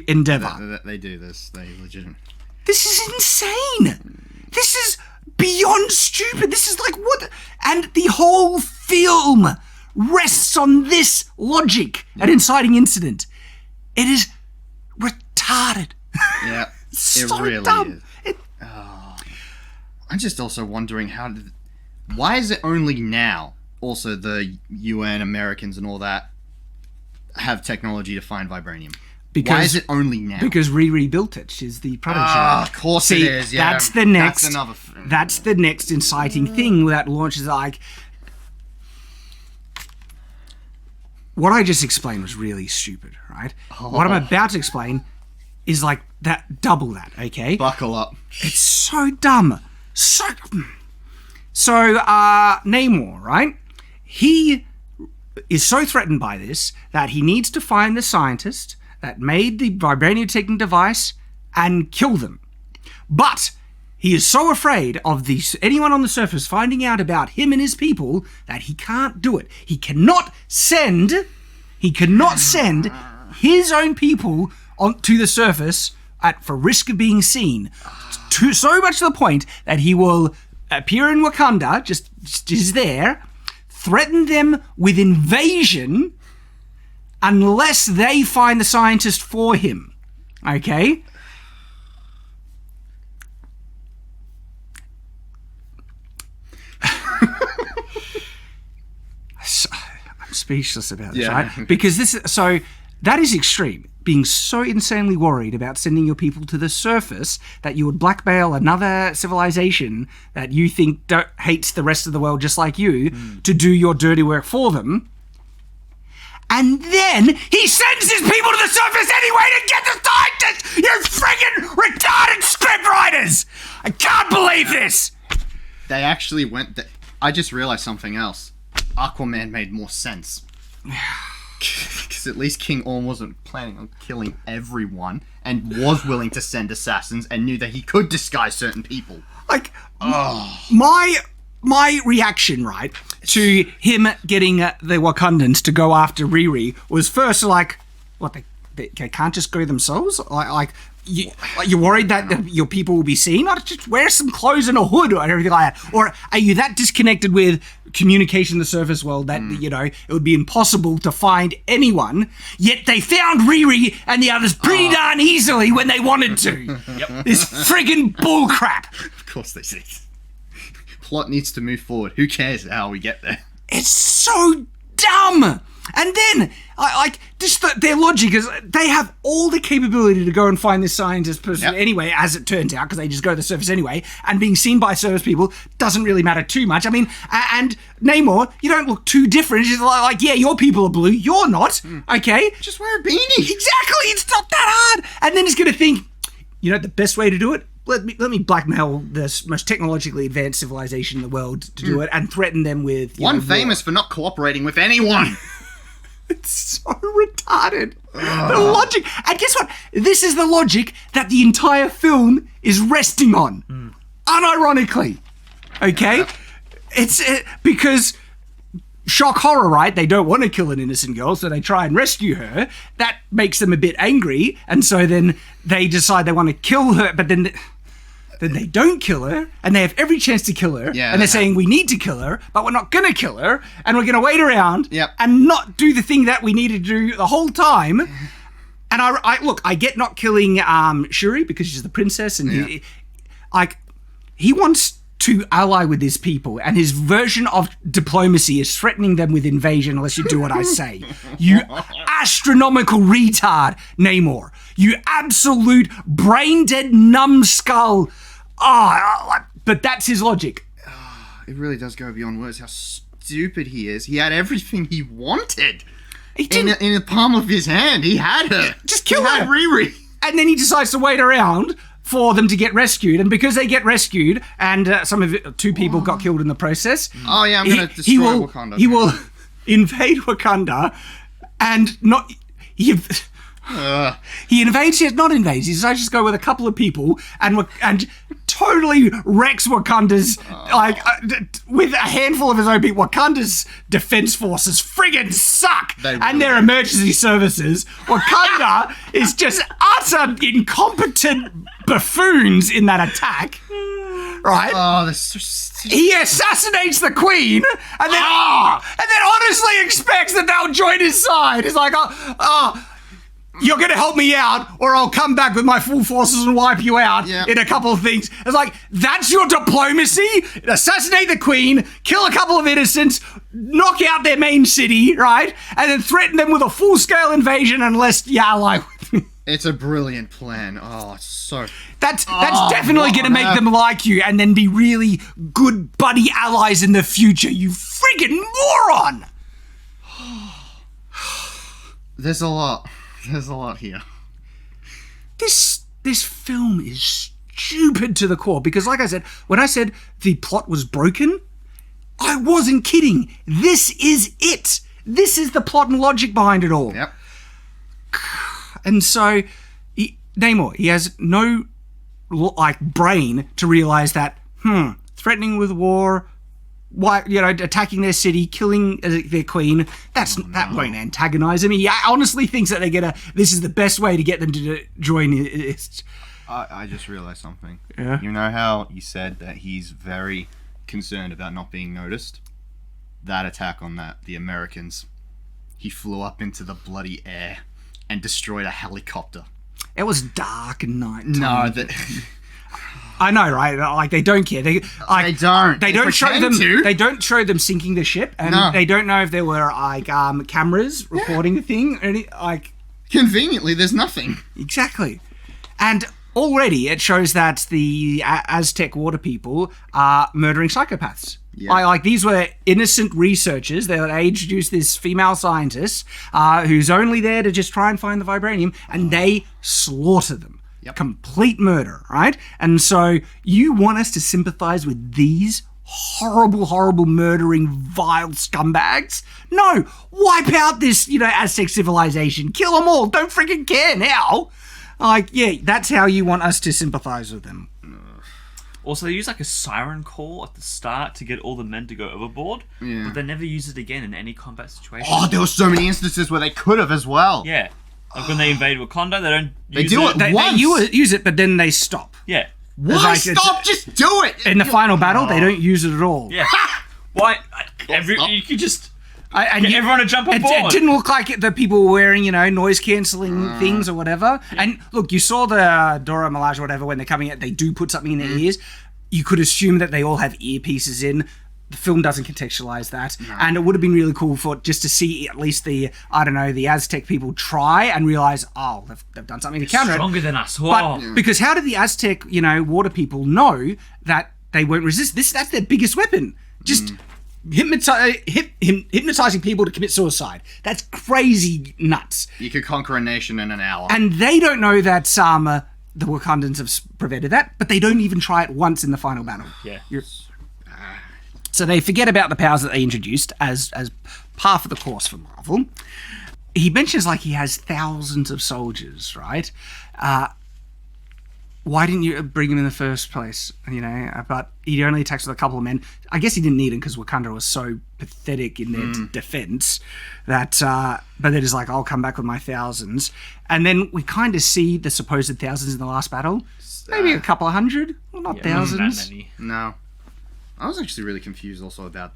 endeavor. They do this. They legitimately. This is insane. This is beyond stupid. This is like what? And the whole film rests on this logic, an inciting incident. It is retarded. Yeah, So it really dumb. is. I'm just also wondering why is it only now? Also, the UN, Americans, and all that have technology to find vibranium. Why is it only now? Because Riri built it. She's the prodigy. Of course it is. Yeah, that's the next. That's another. That's the next inciting thing that launches. Like, what I just explained was really stupid, right? What I'm about to explain is like that, double that. Okay. Buckle up. It's so dumb. So Namor, right? He is so threatened by this that he needs to find the scientist that made the vibranium taking device and kill them. But he is so afraid of anyone on the surface finding out about him and his people that he can't do it. He cannot send his own people onto the surface for risk of being seen. So much to the point that he will appear in Wakanda, just is there, threaten them with invasion unless they find the scientist for him. Okay? I'm speechless about this, right? Because that is extreme. Being so insanely worried about sending your people to the surface that you would blackmail another civilization that you think hates the rest of the world just like you to do your dirty work for them. And then he sends his people to the surface anyway to get the scientists! You friggin' retarded scriptwriters! I can't believe this! They actually went... I just realized something else. Aquaman made more sense. Because at least King Orm wasn't planning on killing everyone and was willing to send assassins and knew that he could disguise certain people. Like, my reaction, right, to him getting the Wakandans to go after Riri was first like, what, they can't just go themselves? You're worried that your people will be seen? I'd just wear some clothes and a hood or everything like that. Or are you that disconnected with communication in the surface world that, it would be impossible to find anyone, yet they found Riri and the others pretty darn easily when they wanted to. Yep. This friggin' bullcrap. Of course they see. Plot needs to move forward. Who cares how we get there? It's so dumb. And then, their logic is they have all the capability to go and find this scientist person anyway, as it turns out, because they just go to the surface anyway, and being seen by service people doesn't really matter too much. I mean, and Namor, you don't look too different. It's just yeah, your people are blue, you're not, okay? Just wear a beanie. Exactly, it's not that hard. And then he's going to think, the best way to do it? Let me blackmail the most technologically advanced civilization in the world to do it and threaten them with... One famous for not cooperating with anyone. It's so retarded. The logic. And guess what? This is the logic that the entire film is resting on. Unironically. Okay? It's because shock horror, right? They don't want to kill an innocent girl, so they try and rescue her. That makes them a bit angry, and so then they decide they want to kill her, but then they don't kill her, and they have every chance to kill her, and they're saying, we need to kill her, but we're not going to kill her, and we're going to wait around and not do the thing that we need to do the whole time. And I get not killing Shuri because she's the princess, and he wants to ally with his people, and his version of diplomacy is threatening them with invasion unless you do what I say. You astronomical retard, Namor. You absolute brain-dead numbskull. But that's his logic. It really does go beyond words how stupid he is. He had everything he wanted. In the palm of his hand. He had her. Just kill her. He had Riri. And then he decides to wait around for them to get rescued, and because they get rescued, and two people got killed in the process. Oh yeah, I'm going to destroy Wakanda. He will invade Wakanda, and not he invades yet not invades. He decides to just go with a couple of people and totally wrecks Wakanda's with a handful of his own people. Wakanda's defense forces friggin' suck, and their emergency services. Wakanda is just utter incompetent buffoons in that attack. Right? Oh, that's so stupid. He assassinates the queen, and then honestly expects that they'll join his side. It's like, you're going to help me out, or I'll come back with my full forces and wipe you out in a couple of things. It's like, that's your diplomacy? Assassinate the queen, kill a couple of innocents, knock out their main city, right? And then threaten them with a full-scale invasion unless you ally with me. It's a brilliant plan. Oh, it's so... That's definitely going to make them like you and then be really good buddy allies in the future, you friggin' moron! There's a lot here. This film is stupid to the core because, like I said, when I said the plot was broken, I wasn't kidding. This is it. This is the plot and logic behind it all. Yep. And so, Namor, he has no brain to realize that threatening with war, attacking their city, killing their queen, that won't antagonize him. He honestly thinks that this is the best way to get them to join it. I just realized something. Yeah. You know how you said that he's very concerned about not being noticed? That attack on the Americans, he flew up into the bloody air and destroyed a helicopter. It was dark and night. No, I know, right? They don't care. They don't. They don't show them. They don't show them sinking the ship, and they don't know if there were cameras recording the thing. Conveniently, there's nothing. Exactly, and already it shows that the Aztec water people are murdering psychopaths. Yeah. These were innocent researchers. They introduced this female scientist who's only there to just try and find the vibranium, and they slaughter them. Yep. Complete murder, right? And so you want us to sympathize with these horrible, horrible, murdering, vile scumbags. No, wipe out this, Aztec civilization. Kill them all. Don't freaking care now. Like, yeah, that's how you want us to sympathize with them. Also, they use like a siren call at the start to get all the men to go overboard, but they never use it again in any combat situation. Oh, there were so many instances where they could have as well. Yeah. Like when they invade Wakanda, they don't They use do it. it once. They use it, but then they stop. Yeah. Why stop? Just do it. In the final battle, they don't use it at all. Yeah. Why? You could just And get everyone to jump on board. It didn't look like the people were wearing, noise cancelling things or whatever. Yeah. And look, you saw the Dora Milaje or whatever when they're coming out, they do put something in their ears. You could assume that they all have earpieces in. The film doesn't contextualize that. No. And it would have been really cool just to see at least the Aztec people try and realize, they've done something to counter it. Stronger than us. Whoa. But because how did the Aztec, water people know that they won't resist? That's their biggest weapon. Just hypnotizing people to commit suicide. That's crazy nuts. You could conquer a nation in an hour. And they don't know that the Wakandans have prevented that, but they don't even try it once in the final battle. Yeah. So they forget about the powers that they introduced as par for the course for Marvel. He mentions like he has thousands of soldiers, right? Why didn't you bring him in the first place? But he only attacks with a couple of men. I guess he didn't need him because Wakanda was so pathetic in their defense that, but they're just like, I'll come back with my thousands. And then we kind of see the supposed thousands in the last battle. Maybe a couple of hundred. Well, not thousands. Not that many. No. I was actually really confused also about,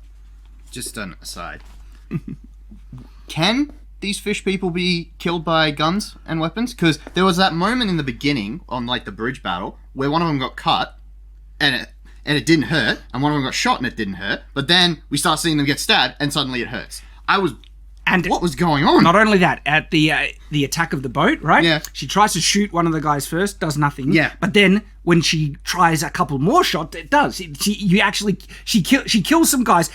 just an aside. Can these fish people be killed by guns and weapons? Because there was that moment in the beginning on like the bridge battle where one of them got cut and it didn't hurt, and one of them got shot and it didn't hurt, but then we start seeing them get stabbed and suddenly it hurts. What was going on? Not only that, at the attack of the boat, right? Yeah. She tries to shoot one of the guys first, does nothing. Yeah. But then when she tries a couple more shots, it does. She kills some guys.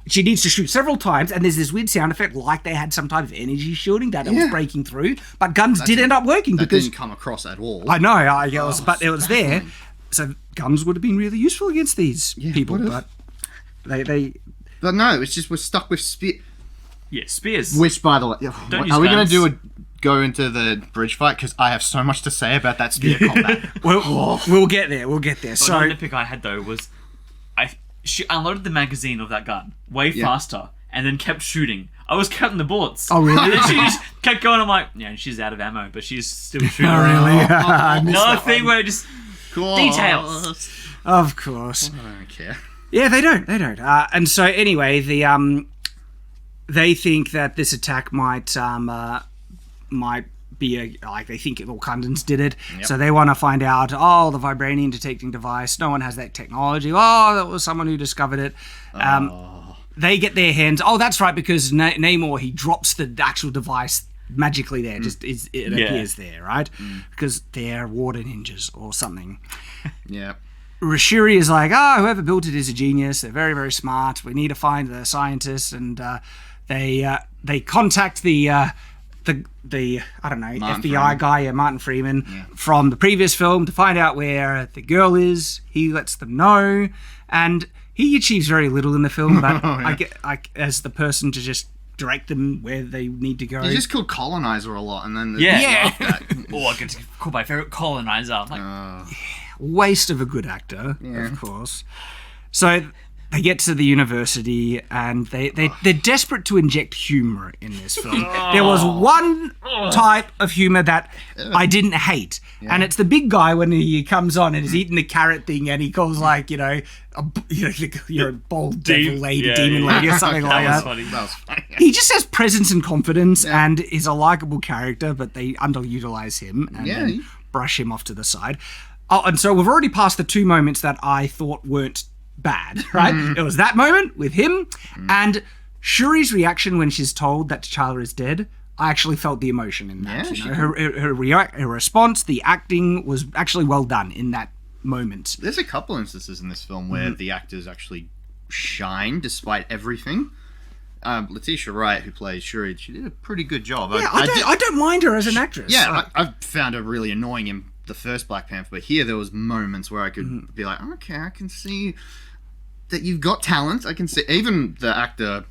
She needs to shoot several times, and there's this weird sound effect, like they had some type of energy shielding that it was breaking through. But guns did end up working because didn't come across at all. I know, but it was there. So guns would have been really useful against these people, but they. But no, it's just we're stuck with spear. Yeah, spears. Which, by the way, are we going to go into the bridge fight? Because I have so much to say about that spear combat. We'll get there. So another nitpick I had though was, she unloaded the magazine of that gun way faster and then kept shooting. I was counting the bullets. Oh really? And then she just kept going. I'm like, she's out of ammo, but she's still shooting. Oh really? Another thing where just details. Of course. I don't care. Yeah, they don't. And so anyway, they think that this attack might be they think the Wakandans did it. Yep. So they want to find out, the vibranium detecting device, no one has that technology. That was someone who discovered it. They get their hands, that's right, because Namor, he drops the actual device magically there, it appears there, right? Because they're water ninjas or something. Yeah. Shuri is like, whoever built it is a genius, they're very, very smart, we need to find the scientists, and they contact the FBI guy, Martin Freeman, from the previous film to find out where the girl is. He lets them know, and he achieves very little in the film, but I get as the person to just direct them where they need to go. He just killed Colonizer a lot, and then I get to call my favorite Colonizer. I'm like, waste of a good actor, of course. So they get to the university and they're desperate to inject humor in this film. There was one type of humor that I didn't hate, and it's the big guy when he comes on and is eating the carrot thing, and he calls you're a bold devil lady, demon lady, or something like that. That was funny. He just has presence and confidence and is a likable character, but they underutilize him and then brush him off to the side. And so we've already passed the two moments that I thought weren't bad, right? It was that moment with him and Shuri's reaction when she's told that T'Challa is dead. I actually felt the emotion in that. Her response, the acting was actually well done in that moment. There's a couple instances in this film where the actors actually shine despite everything. Letitia Wright, who plays Shuri, she did a pretty good job. I don't mind her as an actress. Yeah, I found her really annoying in the first Black Panther, but here there was moments where I could be like, okay, I can see that you've got talent. I can see even the actor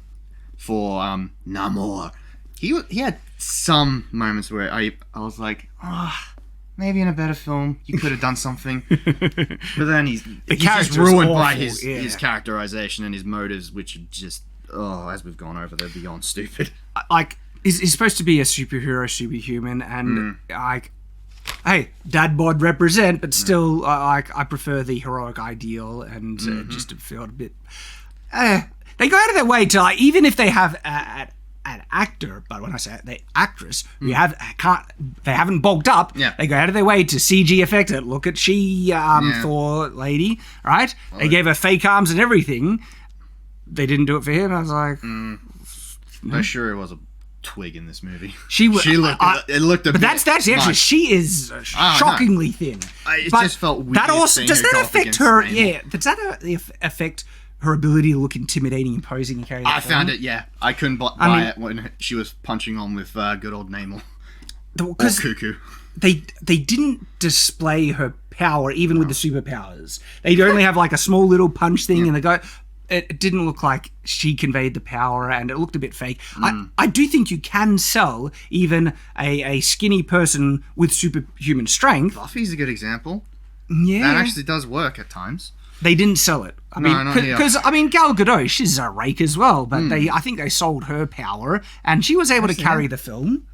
for Namor. He had some moments where I was like, maybe in a better film you could have done something. But then he's just ruined by his characterization and his motives, which are just as we've gone over, they're beyond stupid. Like he's supposed to be a superhero, superhuman, and like, hey, dad bod represent, but still, I prefer the heroic ideal, and just felt a bit. They go out of their way to, like, even if they have an actor, but when I say the actress, they haven't bulked up. Yeah. They go out of their way to CG effect it. Look at Thor lady, right? Well, they gave her fake arms and everything. They didn't do it for him. I was like, I'm sure it was a twig in this movie. She looked. It looked a bit. But that's actually much. She is shockingly thin. It just felt weird. That also does that affect her? Namor. Yeah. Does that affect her ability to look intimidating, imposing, and carry? I found it. Yeah, I couldn't buy it when she was punching on with good old Namor. Or Cuckoo. They didn't display her power even with the superpowers. They only have like a small little punch thing, and they go. It didn't look like she conveyed the power, and it looked a bit fake. I do think you can sell even a skinny person with superhuman strength. Buffy's a good example. Yeah. That actually does work at times. They didn't sell it. I mean, because Gal Gadot, she's a rake as well, but I think they sold her power, and she was able to carry the film.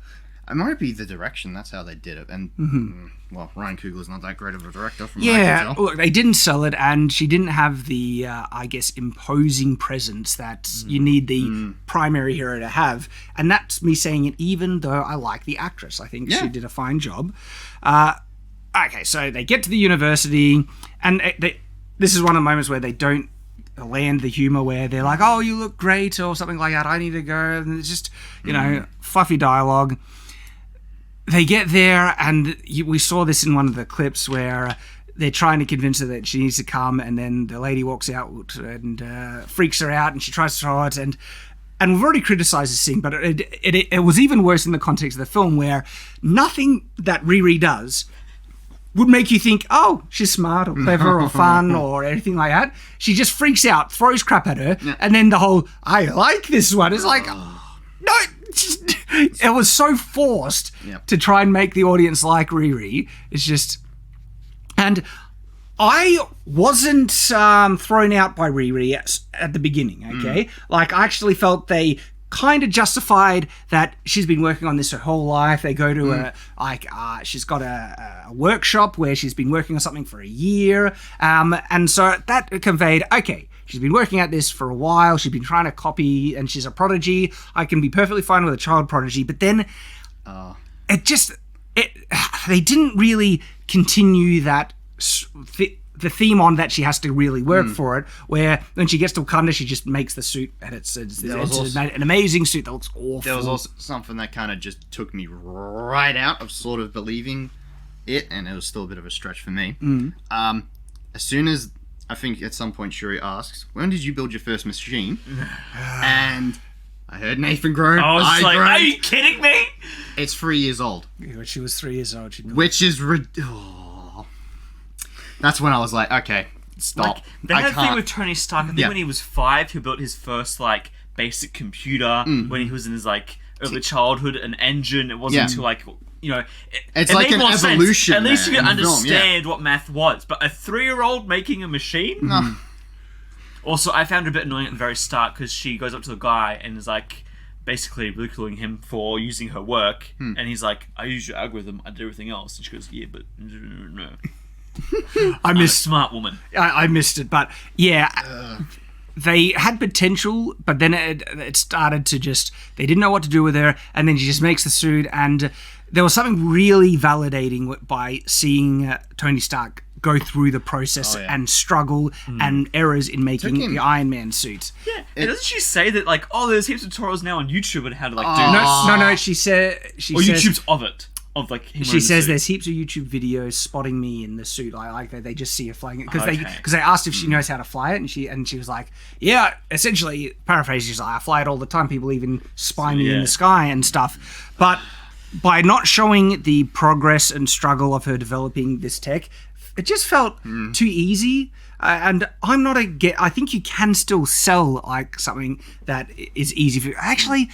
It might be the direction. That's how they did it. And well, Ryan Coogler's not that great of a director. From what I can tell. Look, they didn't sell it, and she didn't have the, I guess, imposing presence that you need the primary hero to have. And that's me saying it, even though I like the actress. I think she did a fine job. Okay, so they get to the university, and this is one of the moments where they don't land the humor, where they're like, "Oh, you look great," or something like that. I need to go, and it's just fluffy dialogue. They get there, and we saw this in one of the clips where they're trying to convince her that she needs to come, and then the lady walks out and freaks her out, and she tries to throw it, and we've already criticised this scene, but it was even worse in the context of the film, where nothing that Riri does would make you think, oh, she's smart or clever or fun or anything like that. She just freaks out, throws crap at her, and then the whole, I like this one. It's like, no, it was so forced to try and make the audience like Riri. It's just... And I wasn't thrown out by Riri at the beginning, okay? Like, I actually felt they kind of justified that she's been working on this her whole life. They go to she's got a workshop where she's been working on something for a year. And so that conveyed, okay, she's been working at this for a while. She's been trying to copy, and she's a prodigy. I can be perfectly fine with a child prodigy. But then they didn't really continue that the theme on that she has to really work for it, where when she gets to Wakanda, she just makes the suit, and it's an amazing suit that looks awful. There was also something that kind of just took me right out of sort of believing it, and it was still a bit of a stretch for me. As soon as, I think at some point Shuri asks, when did you build your first machine? And I heard Nathan groan. I was like, groaned. Are you kidding me? It's 3 years old. Yeah, when she was 3 years old. Which is That's when I was like, okay, stop. Like, they had a thing with Tony Stark. I think when he was 5, he built his first, like, basic computer. When he was in his, like, early childhood, an engine. It wasn't until, like, it's like an evolution. At least you can understand what math was. But a 3-year-old making a machine? No. Also, I found it a bit annoying at the very start, because she goes up to the guy and is, like, basically ridiculing him for using her work. And he's like, I use your algorithm, I do everything else. And she goes, yeah, but no. I'm a smart woman. I missed it, but they had potential, but then it started to just, they didn't know what to do with her, and then she just makes the suit, and there was something really validating by seeing Tony Stark go through the process and struggle and errors in making the Iron Man suit. Yeah, and doesn't she say that, like, there's heaps of tutorials now on YouTube on how to, like, do this? No, she says... YouTube's of it. Of, like, him she says the there's heaps of YouTube videos spotting me in the suit. I like that they just see her flying it, because they asked if she knows how to fly it, and she was like, yeah, essentially paraphrasing, she's like, I fly it all the time. People even spy me in the sky and stuff. But by not showing the progress and struggle of her developing this tech, it just felt too easy. And I'm not I think you can still sell like something that is easy for. Actually,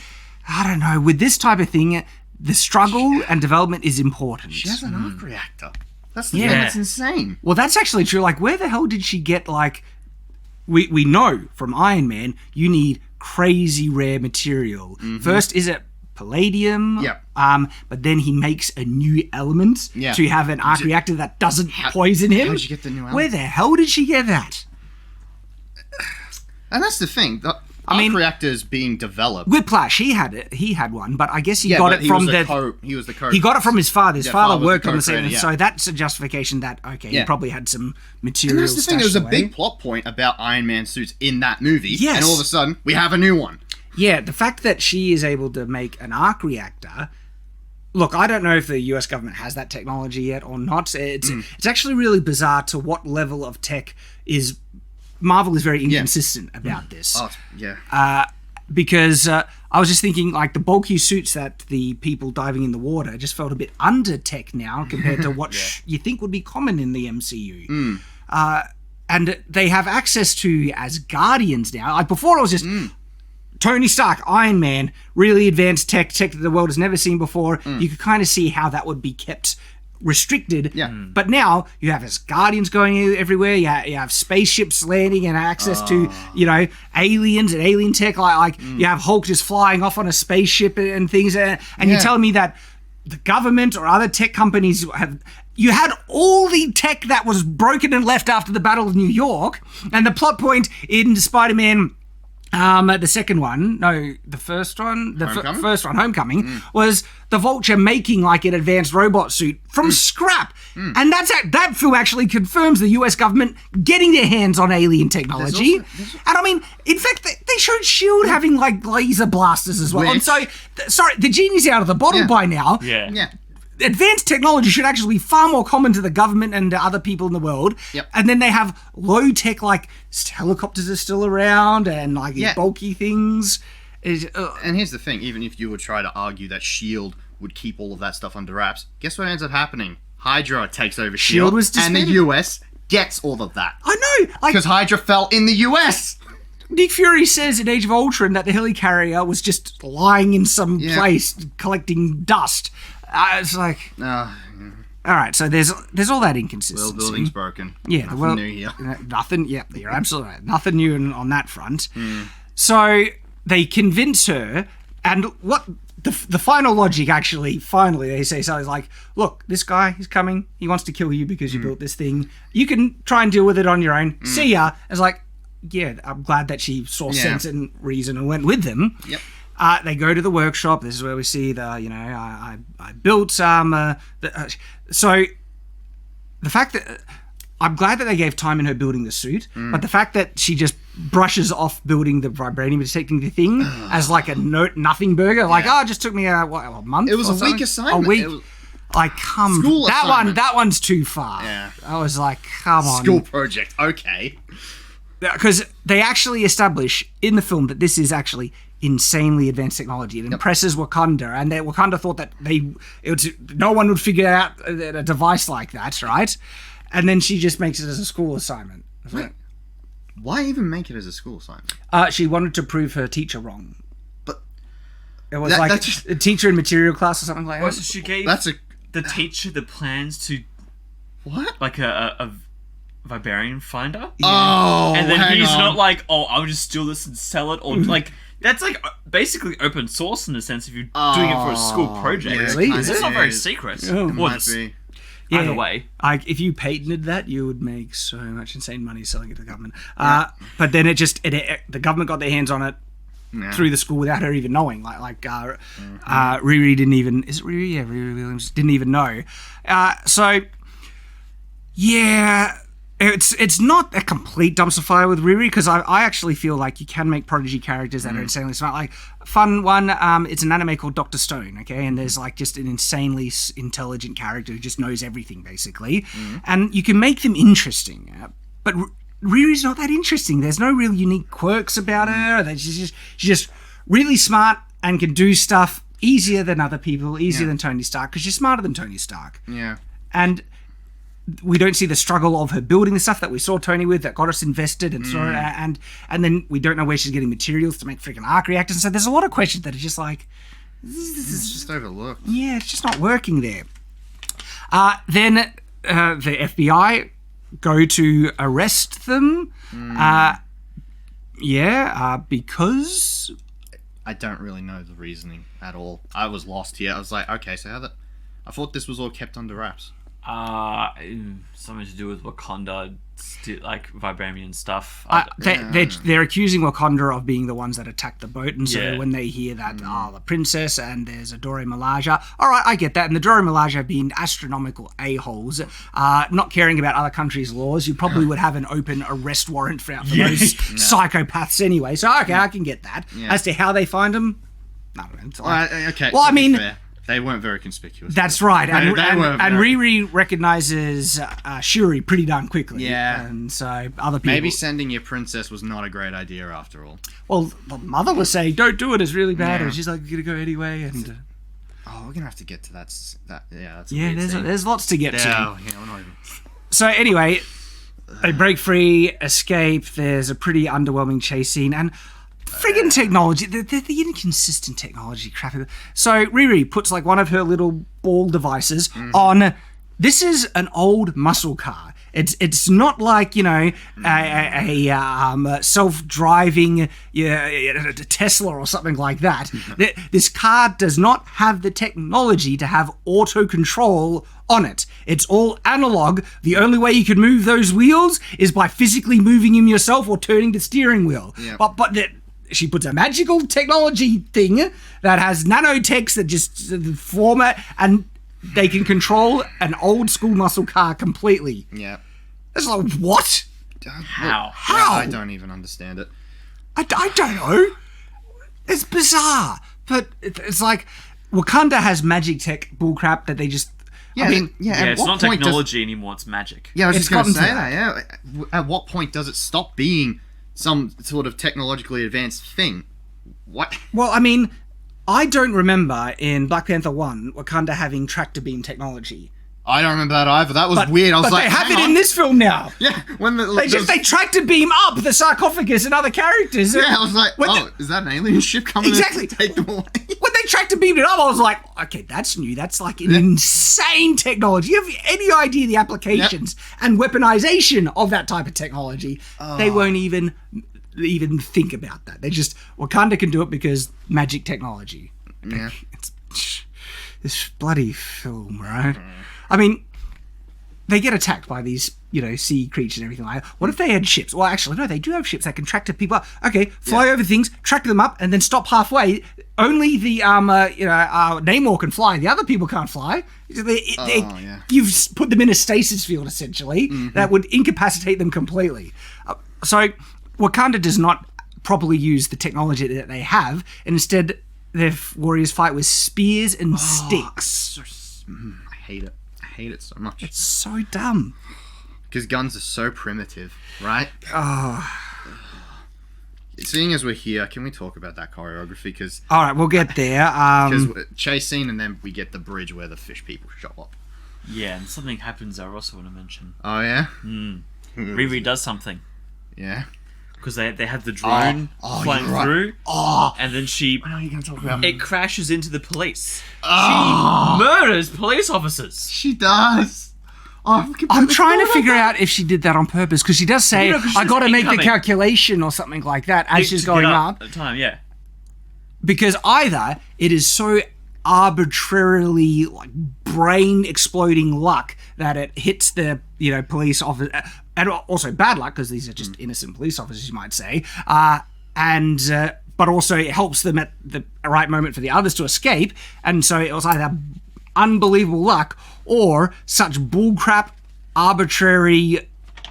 I don't know. With this type of thing, the struggle and development is important. She has an arc reactor. That's the thing. That's insane. Well, that's actually true. Like, where the hell did she get like? We know from Iron Man, you need crazy rare material. First, is it palladium? Yeah. But then he makes a new element to have an arc reactor that doesn't poison him. How did you get the new element? Where the hell did she get that? And that's the thing. The arc reactor's being developed. Whiplash, he had it. He had one, but I guess he got it from he was the co. He got it from his father. His father worked on the same, yeah. so that's a justification that he probably had some material. And that's the thing. There was a away. big plot point about Iron Man suits in that movie. Yes. And all of a sudden, we have a new one. Yeah, the fact that she is able to make an arc reactor. Look, I don't know if the US government has that technology yet or not. It's actually really bizarre to what level of tech is. Marvel is very inconsistent about this. Oh, yeah. Because I was just thinking, like, the bulky suits that the people diving in the water just felt a bit under tech now compared to what you think would be common in the MCU. And they have access to as Guardians now. Like, before it was just Tony Stark, Iron Man, really advanced tech that the world has never seen before. You could kind of see how that would be kept restricted. But now you have Guardians going everywhere. You have spaceships landing and access to aliens and alien tech. Like you have Hulk just flying off on a spaceship and things. And you're telling me that the government or other tech companies you had all the tech that was broken and left after the Battle of New York, and the plot point in Spider-Man. The second one, no, the first one, first one, Homecoming, was the Vulture making like an advanced robot suit from scrap. And that film actually confirms the US government getting their hands on alien technology. And I mean, in fact, they showed S.H.I.E.L.D. having like laser blasters as well. And so, sorry, the genie's out of the bottle by now. Yeah. Advanced technology should actually be far more common to the government and to other people in the world. And then they have low-tech, like, helicopters are still around and, like, these bulky things. And here's the thing. Even if you would try to argue that S.H.I.E.L.D. would keep all of that stuff under wraps, guess what ends up happening? Hydra takes over S.H.I.E.L.D. was and the US gets all of that. I know! Because Hydra fell in the US! Nick Fury says in Age of Ultron that the helicarrier was just lying in some place collecting dust. It's like, all right. So there's all that inconsistency. World building's broken. Yeah, nothing new here. Nothing. Yeah, you're absolutely right. Nothing new on that front. So they convince her, and what the final logic actually? Finally, they say something like, "Look, this guy, he's coming. He wants to kill you because you built this thing. You can try and deal with it on your own. See ya." It's like, yeah, I'm glad that she saw sense and reason and went with them. Yep. They go to the workshop. This is where we see I built some. So the fact that I'm glad that they gave time in her building the suit, but the fact that she just brushes off building the vibranium detecting the thing as like a nothing burger, like it just took me a month. It was or a something? week assignment. A week. Like that one's too far. Yeah. I was like, come on. School project. Okay. Because they actually establish in the film that this is actually insanely advanced technology. It impresses Wakanda, and Wakanda thought that no one would figure out a device like that, right? And then she just makes it as a school assignment. Why even make it as a school assignment? She wanted to prove her teacher wrong. But it was a teacher in material class or something like that. So she gave the teacher the plans to like a Vibarium finder. Oh, and then he's not like, I'll just steal this and sell it, or like that's like basically open source in the sense if you're doing it for a school project. Really? It's not very secret. It might be. Either way, if you patented that, you would make so much insane money selling it to the government. But then the government got their hands on it through the school without her even knowing. Riri didn't even. Is it Riri? Yeah, Riri Williams didn't even know. It's not a complete dumpster fire with Riri, because I actually feel like you can make prodigy characters that are insanely smart. Like, fun one, it's an anime called Dr. Stone, okay? And there's like just an insanely intelligent character who just knows everything, basically. And you can make them interesting. But Riri's not that interesting. There's no real unique quirks about her. She's just really smart and can do stuff easier than other people, easier than Tony Stark, because she's smarter than Tony Stark. Yeah. And we don't see the struggle of her building the stuff that we saw Tony with that got us invested and then we don't know where she's getting materials to make freaking arc reactors. And so there's a lot of questions that are just like, It's just overlooked. yeah, it's just not working there. Then the FBI go to arrest them. Because I don't really know the reasoning at all. I was lost here. I was like, okay, so I thought this was all kept under wraps. Something to do with Wakanda, like vibranium stuff. they're accusing Wakanda of being the ones that attacked the boat, and so Yeah. when they hear that the princess and there's a Dora Milaje, all right, I get that. And the Dora Milaje being astronomical a-holes, not caring about other countries' laws, you probably would have an open arrest warrant for those psychopaths anyway. So okay, I can get that. Yeah. As to how they find them, I don't know. It's like- Okay. Well, I to be mean. fair, they weren't very conspicuous. That's right, and very- Riri recognizes Shuri pretty darn quickly. Yeah. And so other people... Maybe sending your princess was not a great idea after all. Well, the mother was saying, don't do it, it's really bad. Yeah. And she's like, you're going to go anyway. And Oh, we're gonna have to get to that. That's a yeah, weird scene. there's lots to get to. Yeah, we're not even... So anyway, they break free, escape. There's a pretty underwhelming chase scene. And friggin' technology, the inconsistent technology crap. So Riri puts like one of her little ball devices on. This is an old muscle car. It's not like, you know, a self-driving Tesla or something like that. This car does not have the technology to have auto control on it. It's all analog. The only way you can move those wheels is by physically moving them yourself or turning the steering wheel. Yeah. But she puts a magical technology thing that has nanotechs that just form it, and they can control an old school muscle car completely. Yeah. It's like, what? How? How? I don't even understand it. I don't know. It's bizarre. But it's like Wakanda has magic tech bullcrap that they just... Yeah, I mean, Yeah, at it's what not point technology anymore, it's magic. Yeah, I was It's just going to gotten say to that. Yeah. At what point does it stop being some sort of technologically advanced thing? What? well, I mean, I don't remember in Black Panther 1 Wakanda having tractor beam technology. I don't remember that either. That was weird. I was but like, they have hang it on. in this film now. Yeah, when They tractor beam up the sarcophagus and other characters. Yeah, I was like, When is that an alien ship coming Exactly. to take them away? When they tractor beamed it up, I was like, okay, that's new. That's like an insane technology. You have any idea the applications and weaponization of that type of technology? They won't even think about that. They just, Wakanda can do it because magic technology. Yeah. It's this bloody film, right? I mean, they get attacked by these, you know, sea creatures and everything like that. What if they had ships? Well, actually, no, they do have ships that can tractor people up. Okay, fly over things, tractor them up, and then stop halfway. Only the, Namor can fly. The other people can't fly. You've put them in a stasis field, essentially, that would incapacitate them completely. So Wakanda does not properly use the technology that they have, and instead their warriors fight with spears and sticks. I hate it. I hate it so much. It's so dumb. Because guns are so primitive, right? Oh. Seeing as we're here, can we talk about that choreography? Because All right, we'll get there. chase scene, and then we get the bridge where the fish people show up. Yeah, and something happens I also want to mention. Oh yeah. Riri does something. Yeah. Because they have the drone flying you're right. through, and then I know you're gonna talk about. it crashes into the police. She murders police officers. She does. Oh, I'm trying to figure out if she did that on purpose, because she does say, You know, 'cause I she's got to make the incoming. calculation or something like that as she's To going get up. at the time, yeah. Because either it is so arbitrarily like brain exploding luck that it hits the police officer, and also bad luck because these are just innocent police officers, you might say, but also it helps them at the right moment for the others to escape, and so it was either unbelievable luck or such bullcrap arbitrary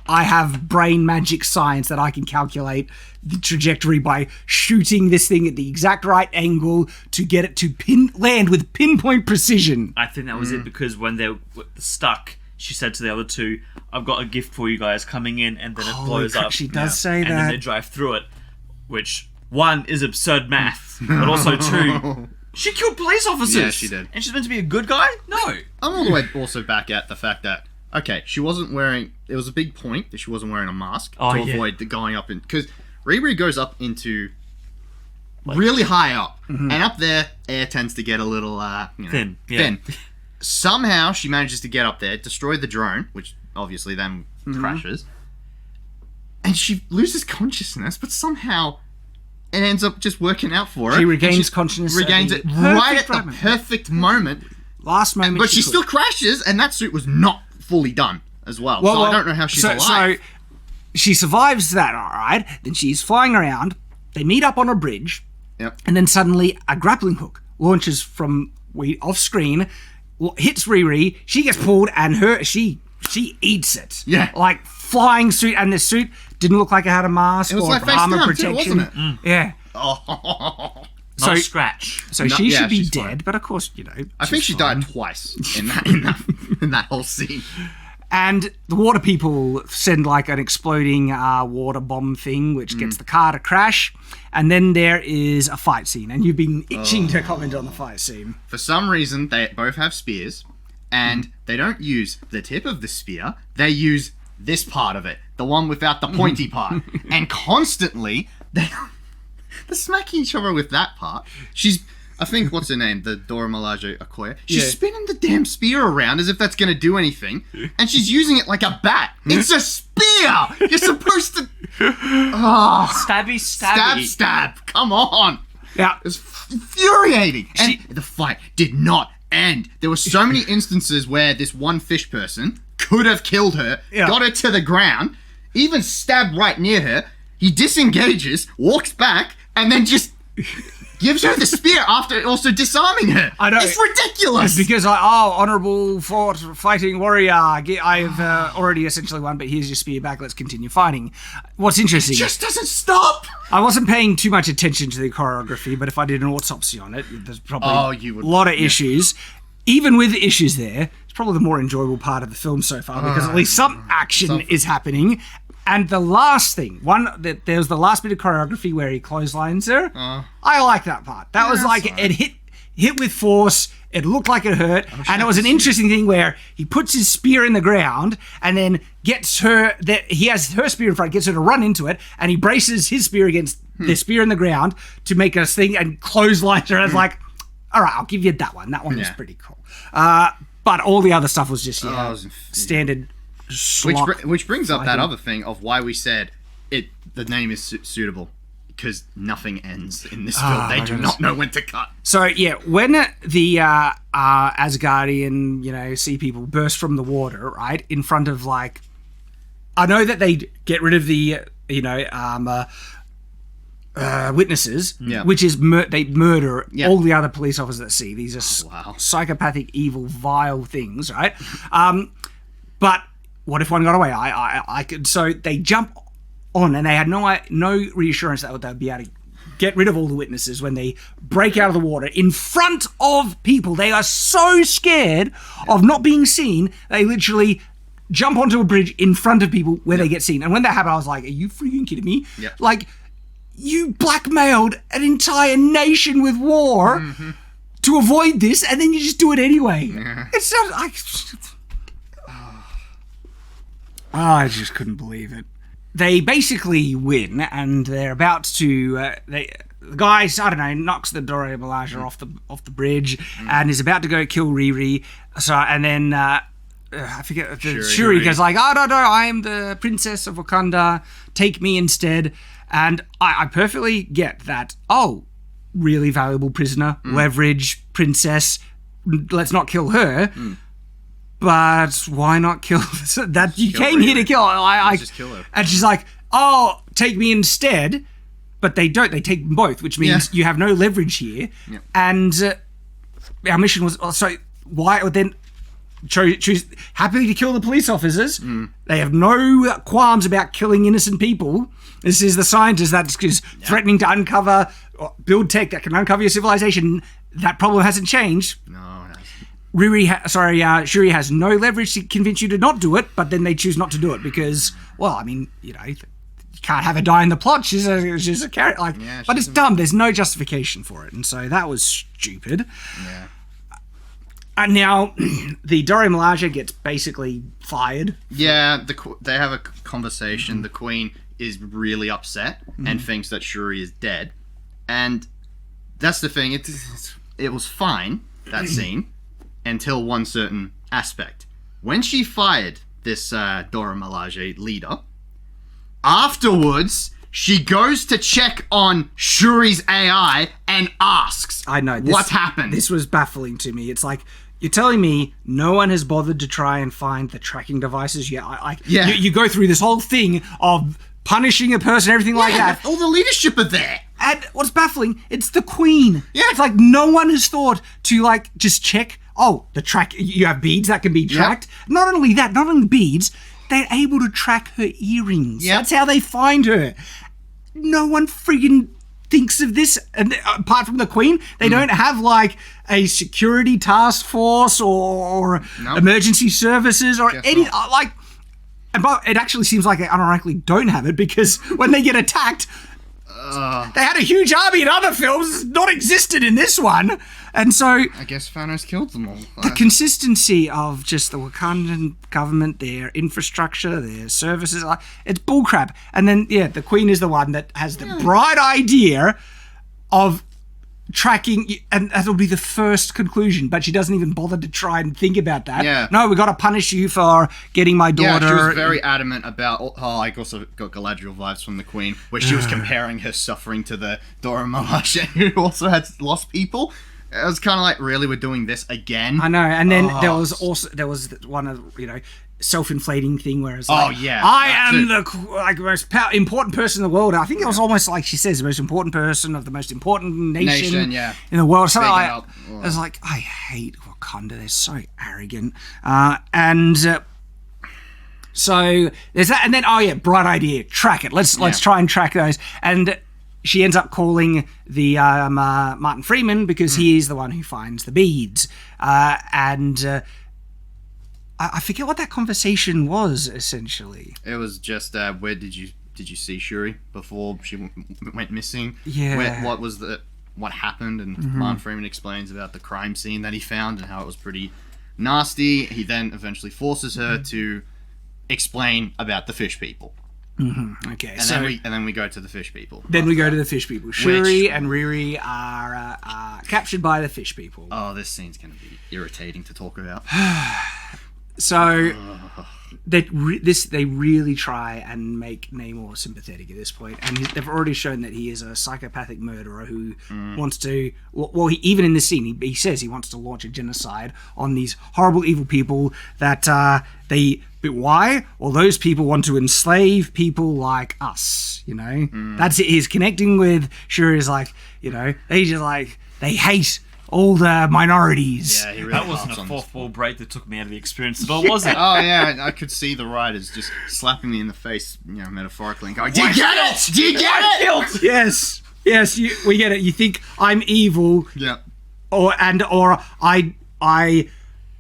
I have brain magic science that I can calculate the trajectory by shooting this thing at the exact right angle to get it to land with pinpoint precision. I think that was it, because when they were stuck, she said to the other two, I've got a gift for you guys coming in, and then it blows crap, up. she does say and that. then they drive through it, which, one, is absurd math, but also, two, she killed police officers. Yeah, she did. And she's meant to be a good guy? No. I'm all the way also back at the fact that okay, she wasn't wearing... It was a big point that she wasn't wearing a mask to avoid the going up in... Because Riri goes up into... really high up. And up there, air tends to get a little, thin. Somehow, she manages to get up there, destroy the drone, which obviously then crashes. And she loses consciousness, but somehow it ends up just working out for her. She regains consciousness. Regains it right at the perfect moment. Last moment. But she still crashes, and that suit was not fully done as well. So I don't know how she's alive. So she survives that, alright? Then she's flying around. They meet up on a bridge. Yep. And then suddenly a grappling hook launches from off screen, hits Riri. She gets pulled, and she eats it. Yeah. Like flying suit, and the suit didn't look like it had a mask or like armor face down protection. too, wasn't it? Yeah. Not a scratch. So she should be dead, fine. But of course, I think she died twice in that whole scene. And the water people send like an exploding water bomb thing, which gets the car to crash. And then there is a fight scene. And you've been itching to comment on the fight scene. For some reason, they both have spears. And they don't use the tip of the spear. They use this part of it. The one without the pointy part. And constantly, they're smacking each other with that part. I think, what's her name? The Dora Milaje Okoye. She's spinning the damn spear around as if that's going to do anything. And she's using it like a bat. It's a spear! You're supposed to... Stabby. Stab. Come on. Yeah. It's infuriating. And the fight did not end. There were so many instances where this one fish person could have killed her, got her to the ground, even stabbed right near her. He disengages, walks back, and then just... gives her the spear after also disarming her. I know. It's ridiculous. It's because honourable fighting warrior. I've already essentially won, but here's your spear back. Let's continue fighting. What's interesting... It just doesn't stop. I wasn't paying too much attention to the choreography, but if I did an autopsy on it, there's probably a lot of issues. Even with issues there, it's probably the more enjoyable part of the film so far, because at least some action is happening. And the last thing, there was the last bit of choreography where he clotheslines her. I like that part. That was like, it hit with force. It looked like it hurt. And it was an interesting thing where he puts his spear in the ground and then gets her, he has her spear in front, gets her to run into it, and he braces his spear against the spear in the ground to make a thing and clotheslines her. And it's like, all right, I'll give you that one. That one was pretty cool. But all the other stuff was just standard. Which brings up that other thing of why we said the name is suitable, because nothing ends in this film. They do not know when to cut. So when the Asgardian sea people burst from the water, right, in front of I know that they get rid of the witnesses, which is they murder all the other police officers at sea. These are psychopathic, evil, vile things, right? But what if one got away? I could. So they jump on, and they had no reassurance that they'd be able to get rid of all the witnesses when they break out of the water in front of people. They are so scared of not being seen, they literally jump onto a bridge in front of people where they get seen. And when that happened, I was like, are you freaking kidding me? Yep. Like, you blackmailed an entire nation with war to avoid this, and then you just do it anyway. It's not like... I just couldn't believe it. They basically win, and they're about to... the guy, I don't know, knocks the Dora Milaje off the bridge and is about to go kill Riri. So, and then... I forget... Shuri goes like, oh, no, I am the princess of Wakanda. Take me instead. And I perfectly get that. Oh, really valuable prisoner, leverage, princess. Let's not kill her. But why not kill that? You came here to kill her. Just kill her. And she's like, oh, take me instead. But they don't. They take them both, which means you have no leverage here. Yep. And our mission was... So why then... choose happily to kill the police officers. They have no qualms about killing innocent people. This is the scientist that is threatening to uncover, build tech that can uncover your civilization. That problem hasn't changed. No. Shuri has no leverage to convince you to not do it, but then they choose not to do it because, well, I mean, you can't have her die in the plot. She's a character, but it's dumb. There's no justification for it, and so that was stupid. Yeah. Now, the Dora Milaje gets basically fired. Yeah, they have a conversation. The Queen is really upset and thinks that Shuri is dead. And that's the thing. It was fine, that scene, until one certain aspect. When she fired this Dora Milaje leader, afterwards, she goes to check on Shuri's AI and asks, I know. What happened? This was baffling to me. It's like, you're telling me no one has bothered to try and find the tracking devices? Yeah, You go through this whole thing of punishing a person, everything like that. All the leadership are there. And what's baffling, it's the Queen. Yeah. It's like no one has thought to like just check, the track, you have beads that can be tracked. Yep. Not only that, not only beads, they're able to track her earrings. Yep. That's how they find her. No one friggin' thinks of this, and apart from the Queen, they don't have like a security task force or emergency services or any like. But it actually seems like they unironically don't have it, because when they get attacked, they had a huge army in other films, not existed in this one, and so I guess Thanos killed them all. The consistency of just the Wakandan government, their infrastructure, their services, it's bullcrap. And then, the Queen is the one that has the bright idea of tracking, and that'll be the first conclusion, but she doesn't even bother to try and think about that. Yeah. No, we got to punish you for getting my daughter. Yeah, she was very adamant about, I also got Galadriel vibes from the Queen, where she was comparing her suffering to the Dora Milaje, who also had lost people. It was kind of like, really, we're doing this again? I know, and then there was one of, self-inflating thing where it's like, I am the most important person in the world. I think it was almost like she says, the most important person of the most important nation in the world. So I was like, I hate Wakanda. They're so arrogant. So there's that, and then bright idea, track it. Let's try and track those. And she ends up calling the Martin Freeman, because he is the one who finds the beads. I forget what that conversation was, essentially. It was just, where did you see Shuri before she went missing? Yeah. What happened? And Martin Freeman explains about the crime scene that he found and how it was pretty nasty. He then eventually forces her to explain about the fish people. Okay, and then we go to the fish people. Then we go to the fish people. Shuri and Riri are captured by the fish people. Oh, this scene's going to be irritating to talk about. So they really try and make Namor sympathetic at this point, and they've already shown that he is a psychopathic murderer who wants to. Well, even in this scene, he says he wants to launch a genocide on these horrible, evil people that they. But why? Well, those people want to enslave people like us. That's it. He's connecting with Shuri. Is like, they just like they hate all the minorities. Yeah, he really that wasn't a fourth wall break that took me out of the experience at all, was it? Oh yeah, I could see the writers just slapping me in the face, metaphorically, and going, "Do you get it? Do you get it?" Yes, we get it. You think I'm evil? Yeah. Or I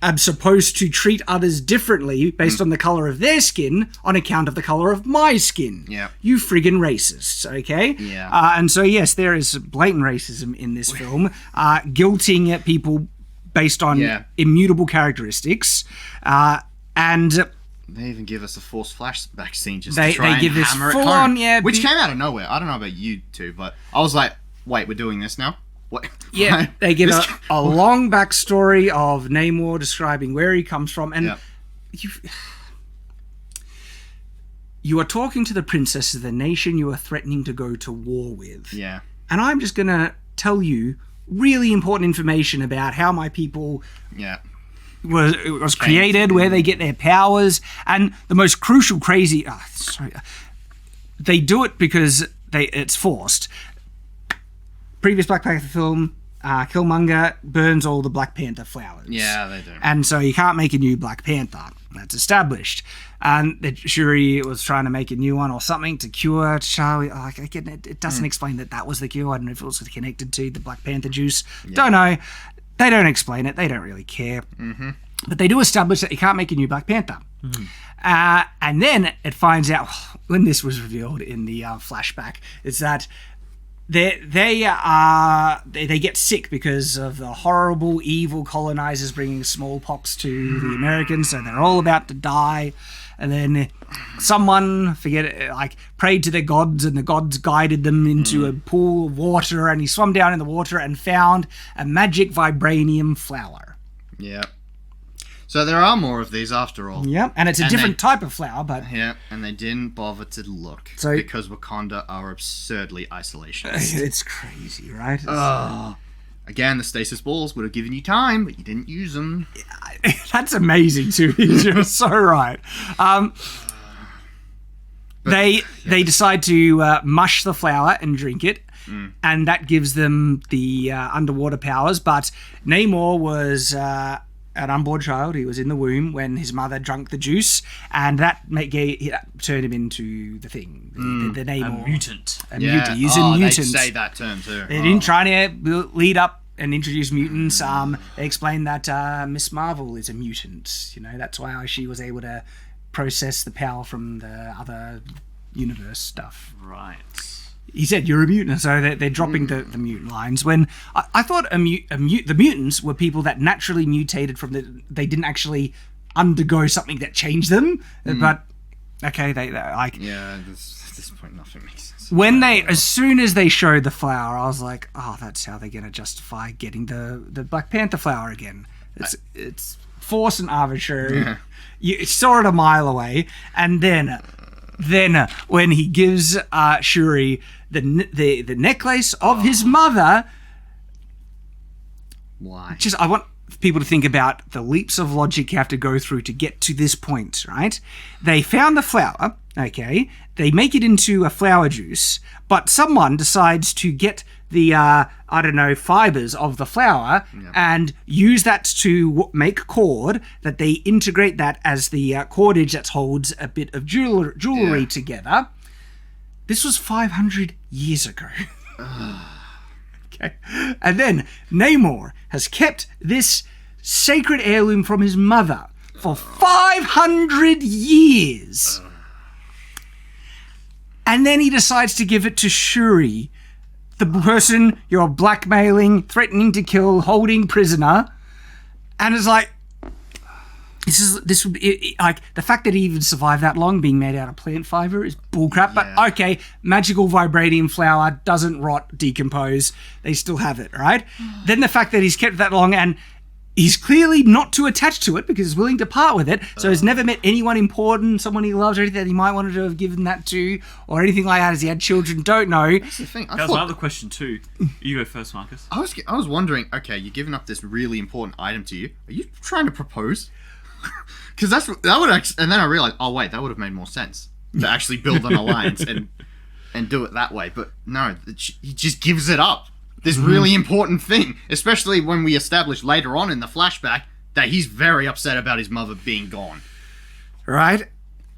am supposed to treat others differently based on the color of their skin on account of the color of my skin. Yeah. You friggin' racists, okay? Yeah. And so, yes, there is blatant racism in this film, guilting people based on immutable characteristics. And they even give us a forced flashback scene just to try and give this hammer full it home. On, which came out of nowhere. I don't know about you two, but I was like, wait, we're doing this now? What? Yeah, they give a long backstory of Namor describing where he comes from, and you are talking to the princess of the nation you are threatening to go to war with. Yeah. And I'm just going to tell you really important information about how my people was created, where they get their powers, and the most crucial they do it because it's forced. Previous Black Panther film, Killmonger burns all the Black Panther flowers. Yeah, they do. And so you can't make a new Black Panther. That's established. And that Shuri was trying to make a new one or something to cure Charlie. Again, it doesn't explain that was the cure. I don't know if it was connected to the Black Panther juice. Yeah. Don't know. They don't explain it. They don't really care. Mm-hmm. But they do establish that you can't make a new Black Panther. Mm-hmm. And then it finds out, when this was revealed in the flashback, is that they get sick because of the horrible, evil colonizers bringing smallpox to the Americans, so they're all about to die. And then someone, prayed to their gods, and the gods guided them into a pool of water, and he swam down in the water and found a magic vibranium flower. Yeah. So there are more of these after all. Yeah, and it's a different type of flower, but... Yeah, and they didn't bother to look. Because Wakanda are absurdly isolationist. It's crazy, right? Again, the stasis balls would have given you time, but you didn't use them. That's amazing, too. You're so right. They decide to mush the flower and drink it, and that gives them the underwater powers. But Namor was... an unborn child. He was in the womb when his mother drank the juice, and that turned him into the thing, the Namor. A mutant. Mutant. He's a mutant. They say that term too. They didn't try to lead up and introduce mutants. They explained that Miss Marvel is a mutant. That's why she was able to process the power from the other universe stuff. Right. He said, "You're a mutant," so they're dropping the mutant lines. When I thought the mutants were people that naturally mutated they didn't actually undergo something that changed them. But okay, they like. Yeah, at this point, nothing makes sense. As soon as they showed the flower, I was like, "Oh, that's how they're gonna justify getting the Black Panther flower again." It's forced and arbitrary. Yeah. You saw it a mile away, and then when he gives Shuri the necklace of his mother, why? I want people to think about the leaps of logic you have to go through to get to this point, right? They found the flower, okay? They make it into a flower juice, but someone decides to get the fibers of the flower and use that to make cord, that they integrate that as the cordage that holds a bit of jewelry together. This was 500 years ago. Okay. And then Namor has kept this sacred heirloom from his mother for 500 years. And then he decides to give it to Shuri, the person you're blackmailing, threatening to kill, holding prisoner. And it's like, this would be like the fact that he even survived that long being made out of plant fiber is bullcrap. But okay, magical vibranium flower doesn't rot, decompose. They still have it, right? Then the fact that he's kept that long and he's clearly not too attached to it because he's willing to part with it. So he's never met anyone important, someone he loves, or anything that he might want to have given that to, or anything like that. As he had children, don't know. That's the thing. That was my other question too. You go first, Marcus. I was wondering. Okay, you're giving up this really important item to you. Are you trying to propose? Because that would actually, and then I realized, oh wait, that would have made more sense to actually build an alliance and do it that way. But no, he just gives it up. This really important thing, especially when we establish later on in the flashback that he's very upset about his mother being gone. Right?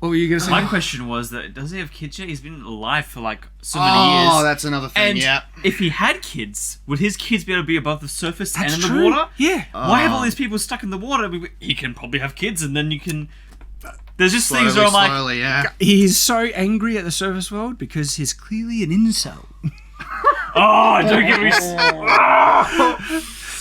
What were you going to say? My question was that does he have kids yet? He's been alive for like so many years. Oh, that's another thing. And if he had kids, would his kids be able to be above the surface That's and in true. the water? Yeah. Why have all these people stuck in the water? He can probably have kids, and then you can. There's just things where I'm like, slowly, yeah. He's so angry at the surface world because he's clearly an incel. oh, don't get me.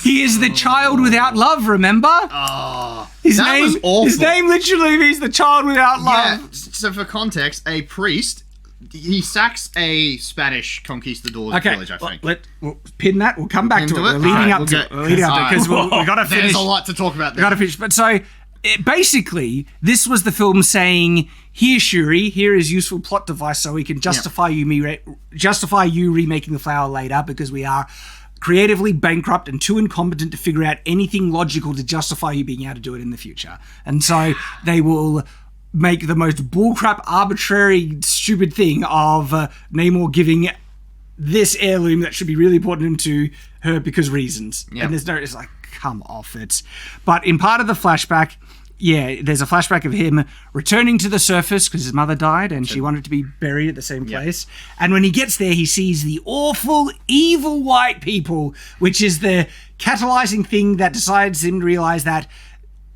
He is the child without love, remember? Oh, His that name, was awful. His name literally means the child without love. Yeah, so for context, a priest, he sacks a Spanish conquistador village, I think. We'll pin that. We'll come back to it. We'll We're leading up to it. We're leading up to it because we got to finish. There's a lot to talk about there. We got to finish. But so, basically, this was the film saying, here, Shuri, here is useful plot device so we can justify you remaking the flower later because we are creatively bankrupt and too incompetent to figure out anything logical to justify you being able to do it in the future. And so they will make the most bullcrap, arbitrary, stupid thing of Namor giving this heirloom that should be really important to her because reasons. Yep. And it's like, come off it. But in part of the flashback, there's a flashback of him returning to the surface because his mother died and she wanted to be buried at the same place. And when he gets there, he sees the awful, evil white people, which is the catalyzing thing that decides him to realize that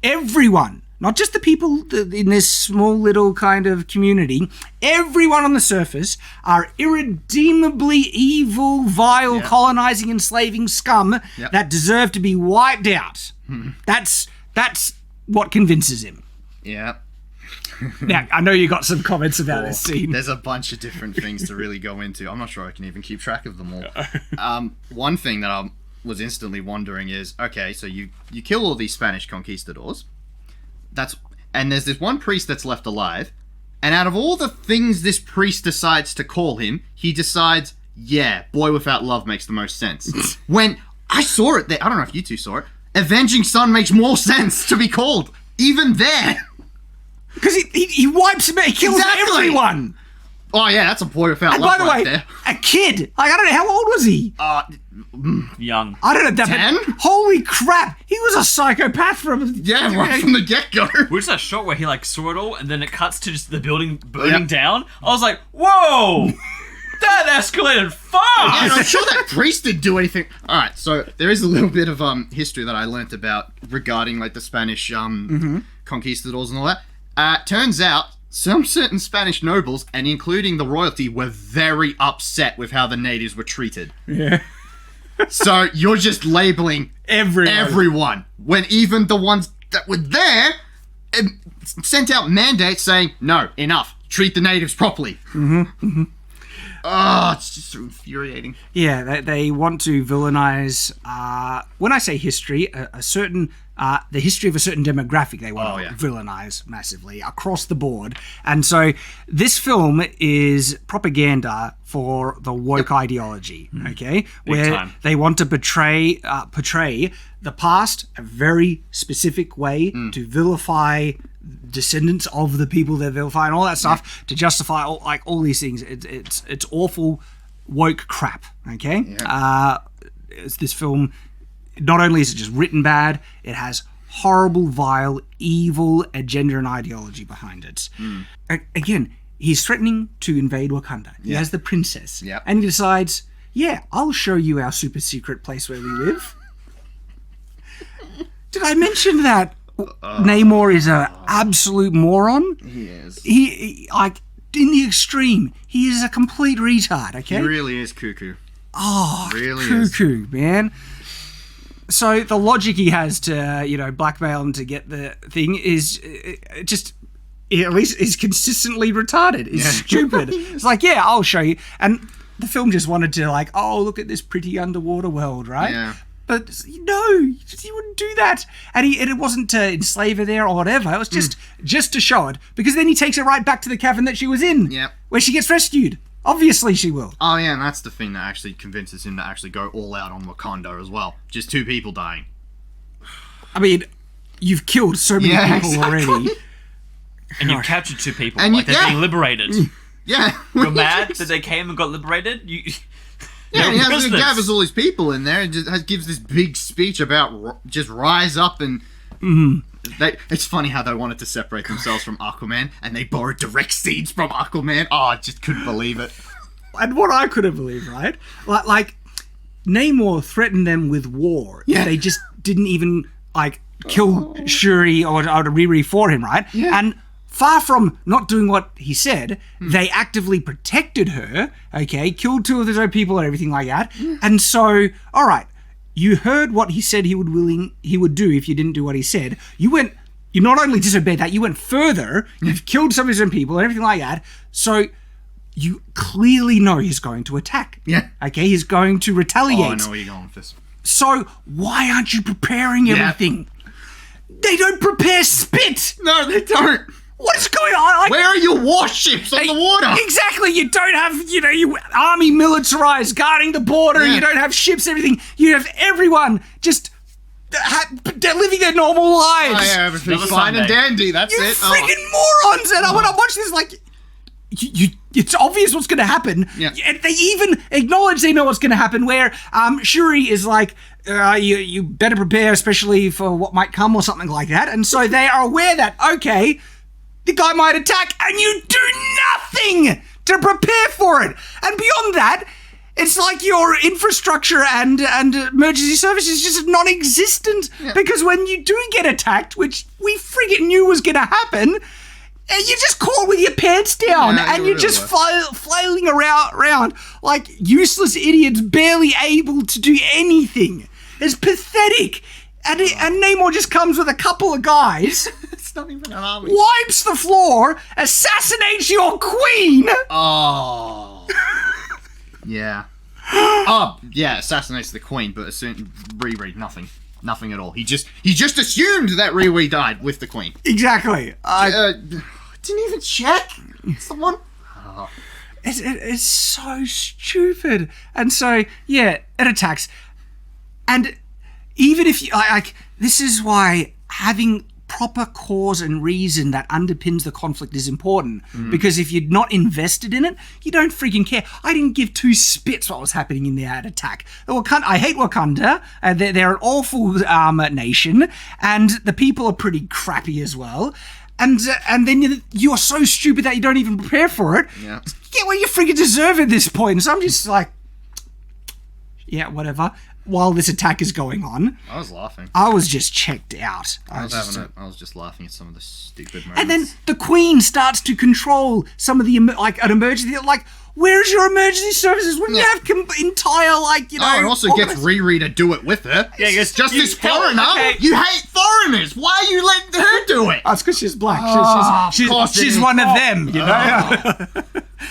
everyone not just the people in this small little kind of community, everyone on the surface are irredeemably evil, vile, colonizing, enslaving scum that deserve to be wiped out. That's what convinces him. Yeah. Now, I know you got some comments about this scene. There's a bunch of different things to really go into. I'm not sure I can even keep track of them all. One thing that I was instantly wondering is, okay, so you kill all these Spanish conquistadors. And there's this one priest that's left alive, and out of all the things this priest decides to call him, he decides, yeah, boy without love makes the most sense. When I saw it there, I don't know if you two saw it, Avenging Son makes more sense to be called, even there. Because he wipes him out, he kills everyone. Oh yeah, that's a boy without and love by the way, there. a kid. Like, I don't know, how old was he? Young. I don't know that. 10? Holy crap, he was a psychopath from right from the get-go. Which is that shot where he like saw it all and then it cuts to just the building burning down? I was like, whoa! That escalated fast! Yeah, and I'm sure that priest didn't do anything. Alright, so there is a little bit of history that I learnt about regarding like the Spanish conquistadors and all that. Turns out some certain Spanish nobles, and including the royalty, were very upset with how the natives were treated. Yeah. So you're just labeling everyone, when even the ones that were there sent out mandates saying, no, enough, treat the natives properly. Oh, it's just so infuriating. Yeah, they want to villainize, when I say history, a certain, the history of a certain demographic they want to villainize massively across the board. And so this film is propaganda for the woke ideology, okay? Where they want to portray the past a very specific way to vilify descendants of the people they're vilifying, all that stuff, to justify all these things. It's awful woke crap, okay? This film, not only is it just written bad, it has horrible, vile, evil agenda and ideology behind it. Again, he's threatening to invade Wakanda. He has the princess. And he decides, yeah, I'll show you our super secret place where we live. Did I mention that Namor is an absolute moron? He is. He like, in the extreme, he is a complete retard, okay? He really is cuckoo. Oh, really cuckoo, man. So the logic he has to, blackmail him to get the thing is just, at least is consistently retarded. It's stupid. It's like, yeah, I'll show you. And the film just wanted to like, oh, look at this pretty underwater world, right? Yeah. But no, he wouldn't do that. And it wasn't to enslave her there or whatever. It was just to show it. Because then he takes her right back to the cavern that she was in. Yep. Where she gets rescued. Obviously she will. Oh yeah, and that's the thing that actually convinces him to actually go all out on Wakanda as well. Just 2 people dying. I mean, you've killed so many people already. And you've captured 2 people. And they're being liberated. Yeah. You're mad that they came and got liberated? Yeah, and he gathers all these people in there and just gives this big speech about just rise up and... It's funny how they wanted to separate themselves from Aquaman and they borrowed direct scenes from Aquaman. Oh, I just couldn't believe it. And what I couldn't believe, right? Like Namor threatened them with war. Yeah. They just didn't even, kill Shuri or Riri for him, right? Yeah. And far from not doing what he said, they actively protected her, okay? Killed 2 of his own people and everything like that. And so, all right, you heard what he said he would do if you didn't do what he said. You not only disobeyed that, you went further. You've killed some of his own people and everything like that. So you clearly know he's going to attack. Yeah. Okay, he's going to retaliate. Oh, I know where you're going with this. So why aren't you preparing everything? They don't prepare spit. No, they don't. What is going on? Where are your warships on the water? Exactly. You don't have, you army militarized guarding the border. Yeah. You don't have ships, everything. You have everyone just they're living their normal lives. Oh, yeah, everything's fine and dandy. That's You it. freaking morons. And when I'm watching this, like, it's obvious what's going to happen. Yeah. And they even acknowledge they know what's going to happen, where Shuri is like, you better prepare, especially for what might come or something like that. And so they are aware that, okay, the guy might attack, and you do nothing to prepare for it. And beyond that, It's like your infrastructure and emergency service is just non-existent because when you do get attacked, which we friggin' knew was going to happen, you're just caught with your pants down and you're just flailing around like useless idiots, barely able to do anything. It's pathetic. And Namor just comes with a couple of guys. It's not even an army. Wipes the floor, assassinates your queen. Oh. Yeah. Oh, yeah, assassinates the queen, but Riri, nothing at all. He just assumed that Riri died with the queen. Exactly. Didn't even check. Someone. Oh. It's so stupid, and so yeah, it attacks, and even if you like, this is why having proper cause and reason that underpins the conflict is important. Because if you're not invested in it, you don't freaking care. I didn't give two spits what was happening in that attack. I hate Wakanda. They're an awful nation, and the people are pretty crappy as well. And then you're so stupid that you don't even prepare for it. Yeah. Get what you freaking deserve at this point. So I'm just like, yeah, whatever. While this attack is going on, I was laughing. I was just checked out. I was just laughing at some of the stupid moments. And then the Queen starts to control some of the an emergency. Like, where's your emergency services when you have entire and also gets Riri to do it with her. Yeah, it's just this foreigner. Okay. You hate foreigners. Why are you letting her do it? Oh, it's because she's black. She's one of them. You know.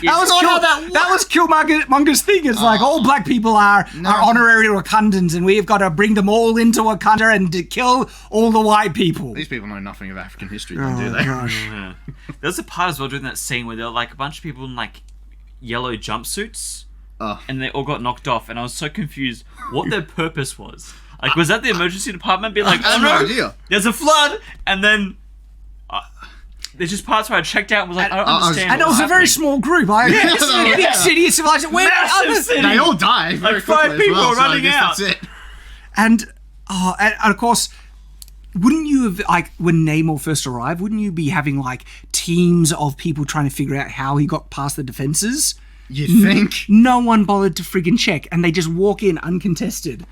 That was Killmonger's thing. It's like all black people are honorary Wakandans, and we've got to bring them all into Wakanda and to kill all the white people. These people know nothing of African history, do they? Gosh. Yeah. There's a part as well during that scene where there were like a bunch of people in like yellow jumpsuits, and they all got knocked off, and I was so confused what their purpose was. Like, was that the emergency department being like, I have no idea. There's a flood, and then there's just parts where I checked out and was like, I don't understand. And it was a very small group. This is a big city of civilization. Massive city. They all die. Like 5 people running out. That's it. And of course, wouldn't you have, like, when Namor first arrived, wouldn't you be having, like, teams of people trying to figure out how he got past the defenses? You think? No one bothered to friggin' check, and they just walk in uncontested.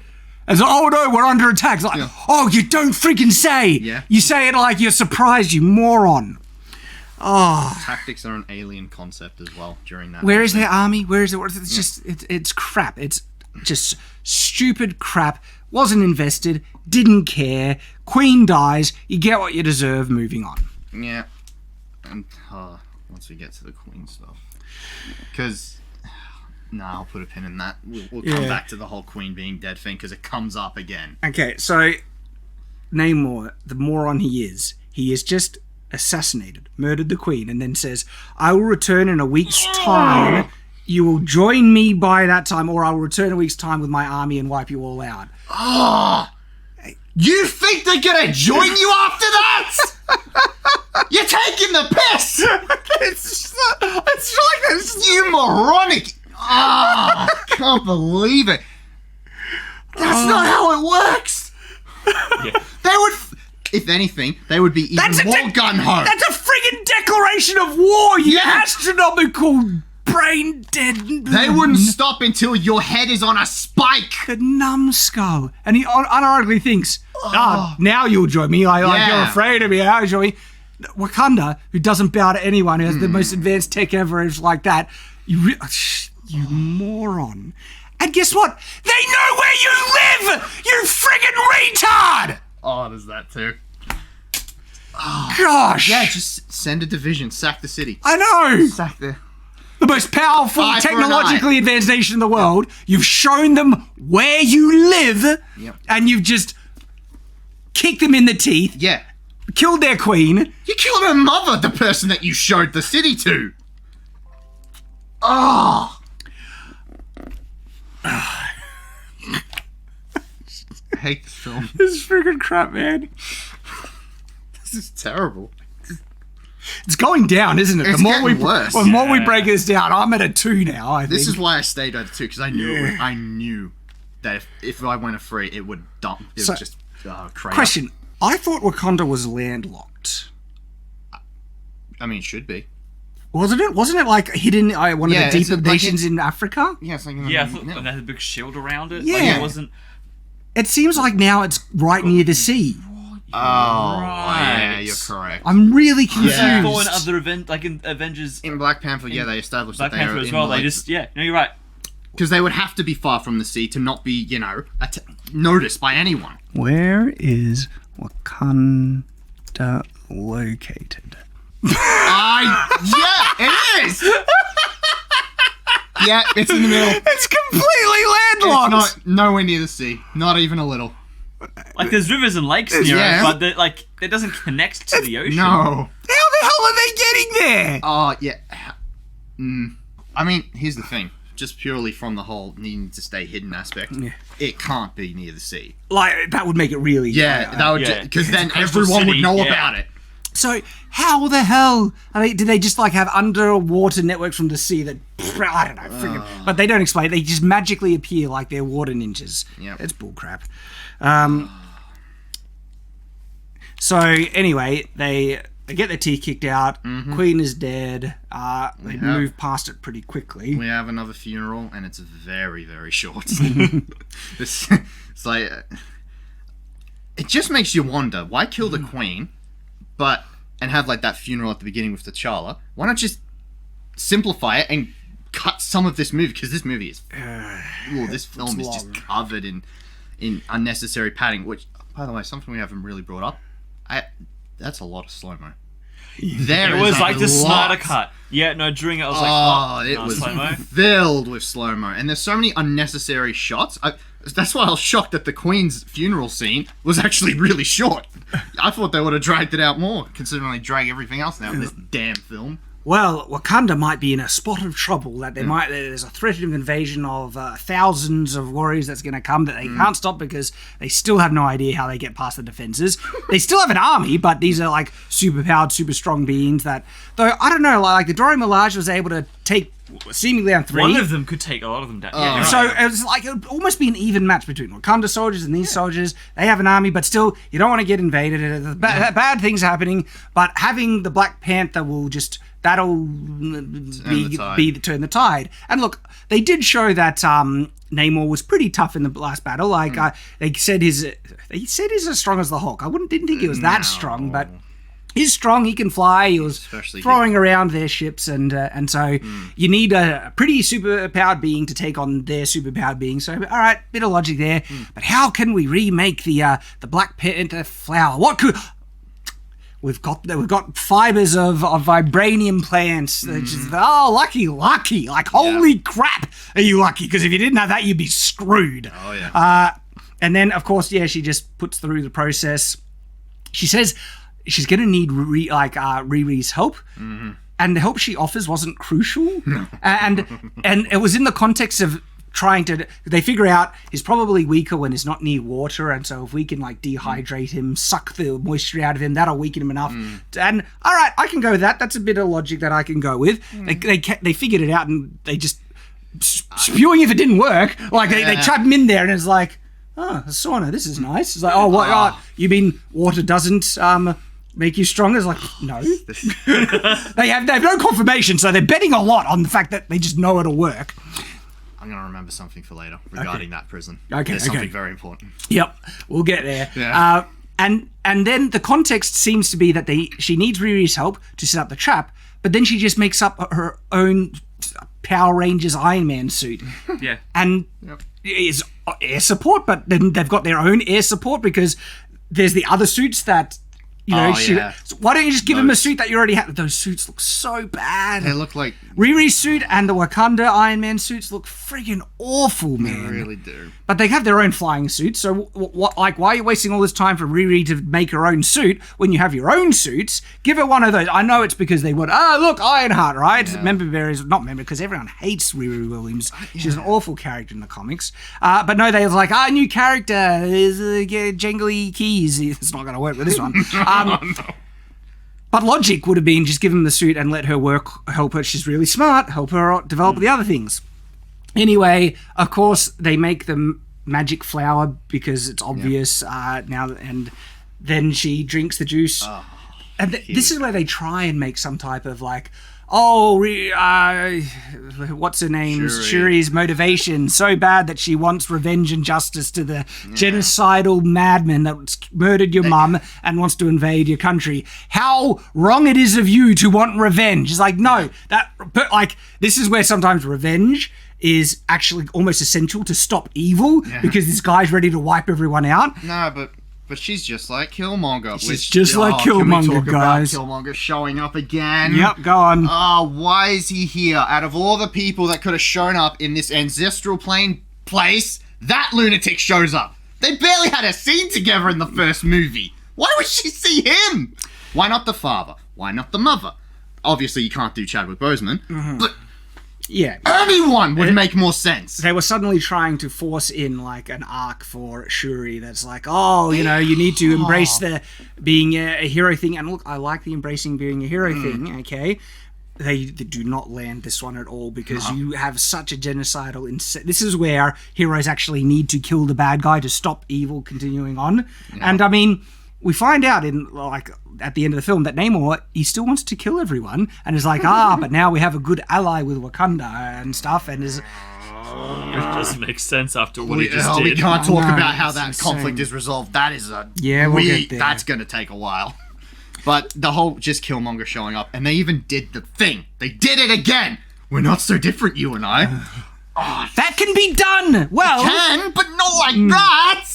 And so, oh no, we're under attack. It's like, oh, you don't freaking say. Yeah. You say it like you're surprised, you moron. Oh. Tactics are an alien concept as well during that. Where is their army? Where is it? It's just, it's crap. It's just stupid crap. Wasn't invested. Didn't care. Queen dies. You get what you deserve. Moving on. Yeah. And once we get to the Queen stuff, because I'll put a pin in that. We'll come back to the whole Queen being dead thing because it comes up again. Okay, so Namor, the moron he is just assassinated, murdered the Queen, and then says, I will return in a week's time. You will join me by that time, or I will return in a week's time with my army and wipe you all out. Oh, you think they're gonna join you after that? You're taking the piss. It's like this. You moronic. I can't believe it. That's not how it works. Yeah. They would, if anything, they would be even more gun-ho. That's a friggin' declaration of war, you astronomical brain dead. They wouldn't stop until your head is on a spike. The numbskull. And he unironically thinks, now you'll join me. Like you're afraid of me. Now you'll join me. Wakanda, who doesn't bow to anyone, who has the most advanced tech ever, is like that. You moron. And guess what? They know where you live, you friggin' retard! Oh, there's that too. Oh, gosh. Yeah, just send a division, sack the city. I know. Sack the most powerful, Eye for an technologically advanced nation in the world. You've shown them where you live, and you've just kicked them in the teeth. Yeah. Killed their queen. You killed her mother, the person that you showed the city to. Oh. I hate this film. This is freaking crap, man. This is terrible. It's going down, isn't it? It's getting worse. The more we break this down, I'm at a 2 now, I think. This is why I stayed at a 2, because I knew that if I went a 3, it would dump. It would just crazy. Question. I thought Wakanda was landlocked. I mean, it should be. Wasn't it like hidden one of the deeper nations in Africa? Yeah, it's like Yeah, I thought they had a big shield around it. Yeah. Like, it wasn't... It seems like now it's right near the sea. Oh, yeah, you're correct. I'm really confused. I thought in other event, like in Avengers... In Black Panther, they established Black that they Panther are as well, they just... Yeah, no, you're right. Because they would have to be far from the sea to not be, noticed by anyone. Where is Wakanda located? Yeah, it is! Yeah, it's in the middle. It's completely landlocked! It's not nowhere near the sea. Not even a little. Like, there's rivers and lakes near it, but it doesn't connect to the ocean. No. How the hell are they getting there? Oh, yeah. I mean, here's the thing. Just purely from the whole needing to stay hidden aspect, it can't be near the sea. Like, that would make it really... Yeah, that would... Because then Coastal everyone would city, know about it. So, how the hell... did they just, have underwater networks from the sea that... I don't know, friggin'... But they don't explain. They just magically appear like they're water ninjas. Yep. It's bullcrap. So, anyway, they get their teeth kicked out. Mm-hmm. Queen is dead. They move past it pretty quickly. We have another funeral, and it's very, very short. It's like... It just makes you wonder, why kill the queen, and have, that funeral at the beginning with T'Challa? Why not just simplify it and cut some of this movie? Because this movie is... this film is just covered in unnecessary padding, which, by the way, something we haven't really brought up. That's a lot of slow-mo. It was like the Snyder cut. Yeah, no, during it I was it was slow-mo. filled with slow-mo. And there's so many unnecessary shots. That's why I was shocked that the Queen's funeral scene was actually really short. I thought they would have dragged it out more, considering they drag everything else out in this damn film. Well, Wakanda might be in a spot of trouble. That there's a threat of invasion of thousands of warriors that's going to come that they can't stop because they still have no idea how they get past the defenses. They still have an army, but these are super powered, super strong beings that, though I don't know, the Dora Milaje was able to take seemingly down 3. One of them could take a lot of them down. Yeah, so it was it would almost be an even match between Wakanda soldiers and these soldiers. They have an army, but still, you don't want to get invaded. Bad things happening, but having the Black Panther will just... That'll turn the tide. And look, they did show that Namor was pretty tough in the last battle. They said he's as strong as the Hulk. Didn't think he was that strong, but he's strong. He can fly. He was throwing around their ships, and so you need a pretty super powered being to take on their super powered being. So all right, bit of logic there. But how can we remake the Black Panther flower? What could... We've got fibers of vibranium plants. Just, lucky. Holy crap, are you lucky? Because if you didn't have that, you'd be screwed. Oh, yeah. And then, of course, she just puts through the process. She says she's going to need Riri's help. Mm-hmm. And the help she offers wasn't crucial. and it was in the context of they figure out he's probably weaker when he's not near water, and so if we can dehydrate him, suck the moisture out of him, that'll weaken him enough. And all right, I can go with that. That's a bit of logic that I can go with. They figured it out, and they just spewing if it didn't work. They trap him in there, and it's a sauna. This is nice. It's what? You mean water doesn't make you stronger? It's no. They have no confirmation, so they're betting a lot on the fact that they just know it'll work. I'm going to remember something for later regarding that prison. There's something very important. Yep, we'll get there. Yeah. And then the context seems to be that she needs Riri's help to set up the trap, but then she just makes up her own Power Rangers Iron Man suit. Yeah. And is air support, but then they've got their own air support because there's the other suits that... So why don't you just give him a suit that you already have? Those suits look so bad. They look like... Riri's suit and the Wakanda Iron Man suits look friggin' awful, man. They really do. But they have their own flying suits, so why are you wasting all this time for Riri to make her own suit when you have your own suits? Give her one of those. I know it's because they would... look, Ironheart, right? Yeah. Not member, because everyone hates Riri Williams. She's an awful character in the comics. But no, they was new character is jangly keys. It's not going to work with this one. But logic would have been just give him the suit and let her help her. She's really smart. Help her develop the other things. Anyway, of course, they make the magic flower because it's obvious now. And then she drinks the juice. And this is where they try and make some type of what's her name? Shuri. Shuri's motivation so bad that she wants revenge and justice to the genocidal madman that murdered your mum and wants to invade your country. How wrong it is of you to want revenge. It's like, no, this is where sometimes revenge is actually almost essential to stop evil because this guy's ready to wipe everyone out. No, but she's just like Killmonger. She's just like Killmonger, can we talk guys. about Killmonger showing up again? Yep, go on. Oh, why is he here? Out of all the people that could have shown up in this ancestral plane place, that lunatic shows up. They barely had a scene together in the first movie. Why would she see him? Why not the father? Why not the mother? Obviously, you can't do Chadwick Boseman, but yeah, anyone would make more sense. They were suddenly trying to force in like an arc for Shuri that's like, oh, you need to embrace the being a hero thing. And look, I like the embracing being a hero thing, okay? They do not land this one at all because you have such a genocidal... This is where heroes actually need to kill the bad guy to stop evil continuing on. Yeah. And I mean, we find out in at the end of the film that Namor, he still wants to kill everyone and is like, but now we have a good ally with Wakanda and stuff and is... It doesn't make sense after what he just did. We can't talk about how that conflict is resolved. That is we'll get there. That's going to take a while. But the whole just Killmonger showing up, and they even did the thing. They did it again. We're not so different, you and I. That can be done. Well, can, but not like that.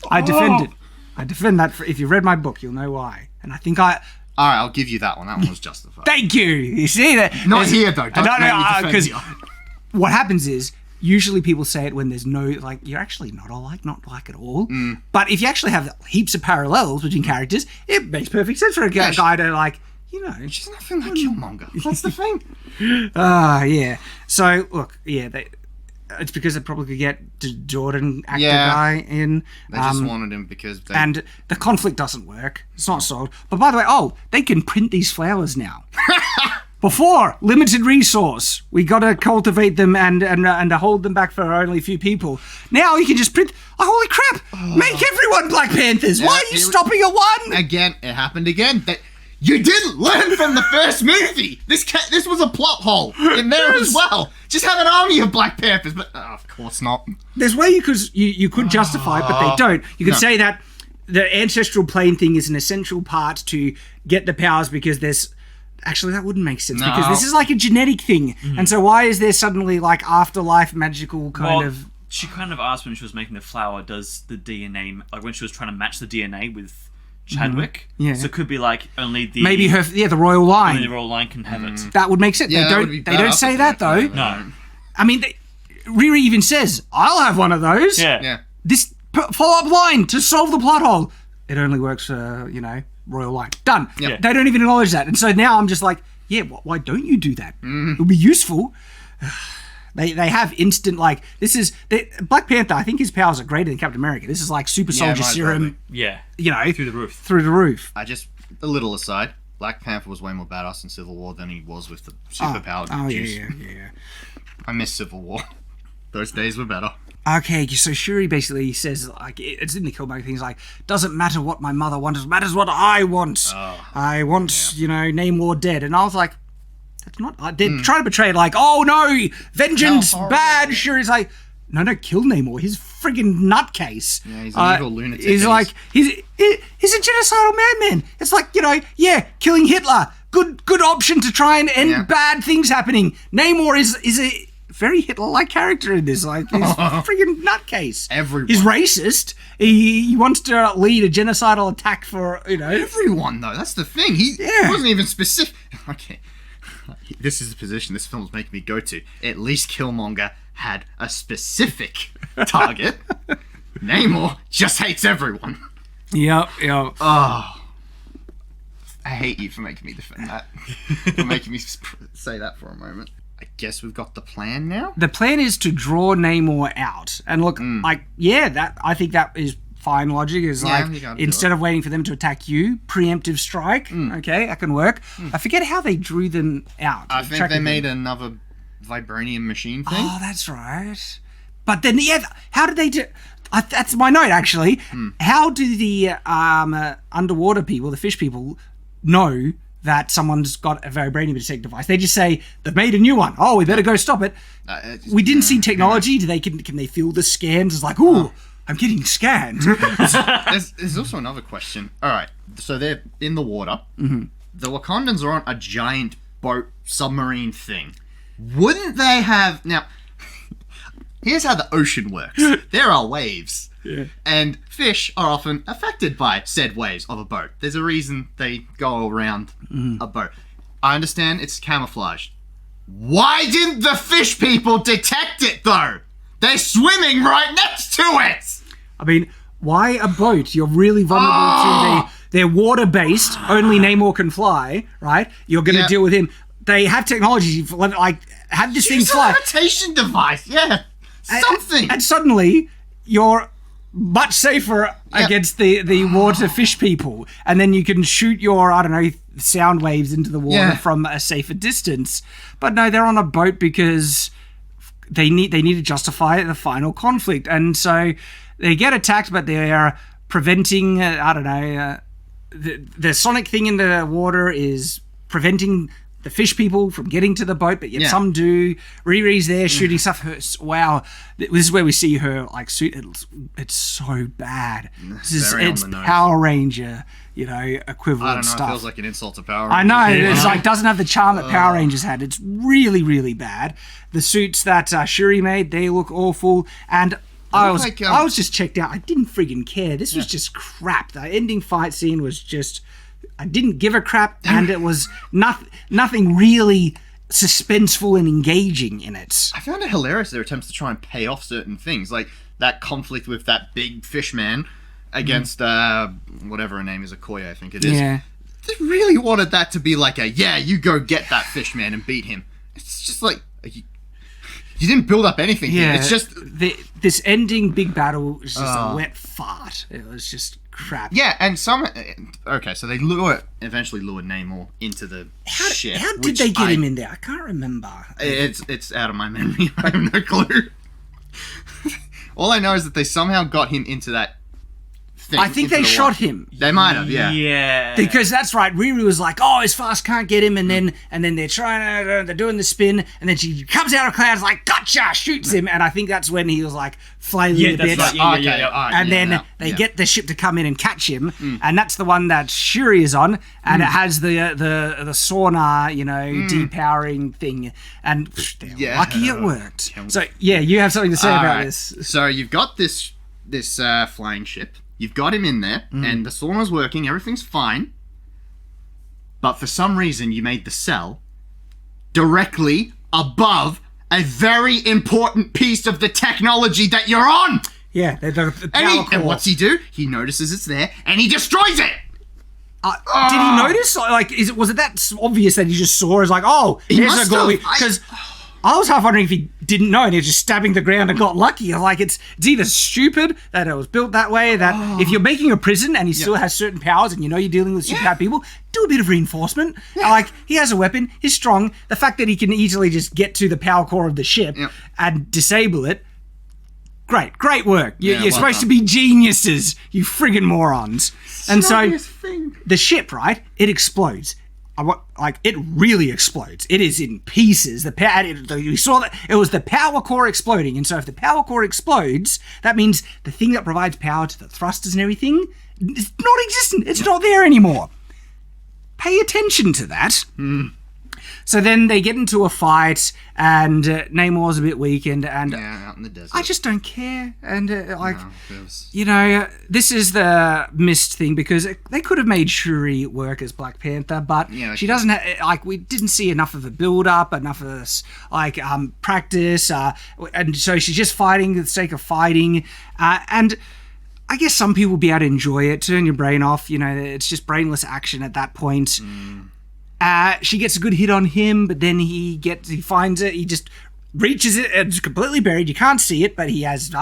I defend it. I defend that. If you read my book, you'll know why. And I think All right, I'll give you that one. That one was justified. Thank you. You see that? Not here, though. Don't make me defend you. What happens is, usually people say it when there's no, you're actually not alike at all. But if you actually have heaps of parallels between characters, it makes perfect sense for a guy to she's nothing like Killmonger. That's the thing. Yeah. So, look, it's because they probably could get the Jordan actor guy in. They just wanted him because and the conflict doesn't work. It's not solved. But by the way, they can print these flowers now. Before, limited resource. We got to cultivate them and hold them back for only a few people. Now you can just print... Oh, holy crap! Make everyone Black Panthers! Why are you stopping at one? Again, it happened again. You didn't learn from the first movie! This was a plot hole in there as well. Just have an army of Black Panthers, but of course not. There's way you could justify it, but they don't. You could say that the ancestral plane thing is an essential part to get the powers because there's... Actually, that wouldn't make sense because this is like a genetic thing. And so why is there suddenly afterlife magical kind of... She kind of asked when she was making the flower, does the DNA... when she was trying to match the DNA with Chadwick. Yeah. So it could be only the... Maybe the royal line. Only the royal line can have it. That would make sense. Yeah, they don't say that though. No. I mean, Riri even says, I'll have one of those. Yeah. This follow-up line to solve the plot hole. It only works for, royal line. Done. Yeah. They don't even acknowledge that. And so now I'm just like, why don't you do that? It would be useful. They have instant, Black Panther, I think his powers are greater than Captain America. This is super soldier serum. Yeah. Through the roof. Through the roof. A little aside, Black Panther was way more badass in Civil War than he was with the superpowered juice. Yeah. I miss Civil War. Those days were better. Okay, so Shuri basically says, it's in the Killmonger thing, doesn't matter what my mother wants, it matters what I want. I want, Namor dead. And I was like, that's not... They're trying to betray oh no, vengeance, bad. Shuri's like, no, kill Namor. He's a friggin' nutcase. Yeah, he's an evil lunatic. He's he's a genocidal madman. It's killing Hitler. Good option to try and end bad things happening. Namor is a... very Hitler-like character in this. He's a freaking nutcase. Everyone. He's racist. He wants to lead a genocidal attack for, Everyone, though. That's the thing. He wasn't even specific. Okay. This is the position this film's making me go to. At least Killmonger had a specific target. Namor just hates everyone. Yep. Oh. I hate you for making me defend that. For making me say that for a moment. I guess we've got the plan now. The plan is to draw Namor out, and look, I think that is fine logic. Is instead of waiting for them to attack you, preemptive strike. Okay, that can work. I forget how they drew them out. I think they made another vibranium machine thing. Oh, that's right. But then, how did they do? That's my note actually. How do the underwater people, the fish people, know that someone's got a vibranium detect device. They just say, they've made a new one. Oh, we better go stop it. We didn't see technology. Can they feel the scans? It's like, ooh, I'm getting scanned. There's also another question. All right, so they're in the water. Mm-hmm. The Wakandans are on a giant boat submarine thing. Wouldn't they have... Now, here's how the ocean works. There are waves. Yeah. And fish are often affected by said waves of a boat. There's a reason they go around a boat. I understand it's camouflaged. Why didn't the fish people detect it, though? They're swimming right next to it! I mean, why a boat? You're really vulnerable to they're water-based. Only Namor can fly, right? You're going to deal with him. They have technology, like, have this thing fly. Use a levitation device, yeah. Something. And suddenly, you're much safer against the water fish people. And then you can shoot your, I don't know, sound waves into the water from a safer distance. But no, they're on a boat because they need to justify the final conflict. And so they get attacked, but they're preventing, the sonic thing in the water is preventing the fish people from getting to the boat, but yet some do. Riri's there shooting stuff. Wow, this is where we see her like suit. It's so bad. It's Power Ranger, equivalent I don't know. stuff. It feels like an insult to Power Rangers. I know. It's like doesn't have the charm that Power Rangers had. It's really, really bad. The suits that Shuri made, they look awful. And I was just checked out. I didn't friggin' care. This was just crap. The ending fight scene was just. I didn't give a crap, and it was nothing really suspenseful and engaging in it. I found it hilarious their attempts to try and pay off certain things, like that conflict with that big fish man against whatever her name is, Okoye, I think it is. Yeah. They really wanted that to be like you go get that fish man and beat him. It's just like you didn't build up anything. Yeah, It's just this ending big battle was just a wet fart. It was just crap. Yeah, and so they eventually lured Namor into the ship. How did they get him in there? I can't remember. It's out of my memory. I have no clue. All I know is that they somehow got him into that thing. I think they shot him. They might have, yeah. Yeah. Because that's right. Riri was like, "Oh, he's fast, can't get him," and then they're trying to, they're doing the spin, and then she comes out of clouds like, "Gotcha!" shoots him, and I think that's when he was like flailing a bit. That's right. Yeah. And then they get the ship to come in and catch him, and that's the one that Shuri is on, and it has the sauna, depowering thing, and they're lucky it worked. So you have something to say about this. So you've got this flying ship. You've got him in there, and the sauna's working, everything's fine. But for some reason, you made the cell directly above a very important piece of the technology that you're on! Yeah, the power core. And what's he do? He notices it's there, and he destroys it! Did he notice? Like, was it that obvious that he just saw as like, oh, here's a goalie? Because I was half wondering if he didn't know and he was just stabbing the ground and got lucky. Like, it's either stupid that it was built that way, that if you're making a prison and he still has certain powers and you're dealing with superpowered people, do a bit of reinforcement. Like, he has a weapon, he's strong. The fact that he can easily just get to the power core of the ship and disable it, great work. You're supposed to be geniuses, you friggin' morons. And so, the ship, right, it explodes. It really explodes. It is in pieces. We saw that it was the power core exploding, and so if the power core explodes, that means the thing that provides power to the thrusters and everything is non-existent. It's not there anymore. Pay attention to that. So then they get into a fight, and Namor's a bit weakened, and out in the desert. I just don't care. And this is the missed thing, because they could have made Shuri work as Black Panther, but she doesn't have, we didn't see enough of a build-up, enough of practice, and so she's just fighting for the sake of fighting, and I guess some people will be able to enjoy it. Turn your brain off, it's just brainless action at that point. She gets a good hit on him, but then he finds it, he just reaches it, it's completely buried, you can't see it, but he has,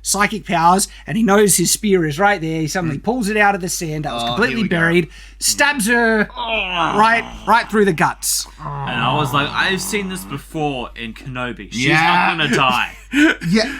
psychic powers, and he knows his spear is right there. He suddenly pulls it out of the sand that was completely buried, stabs her right through the guts. And I was like, I've seen this before in Kenobi. She's not gonna die.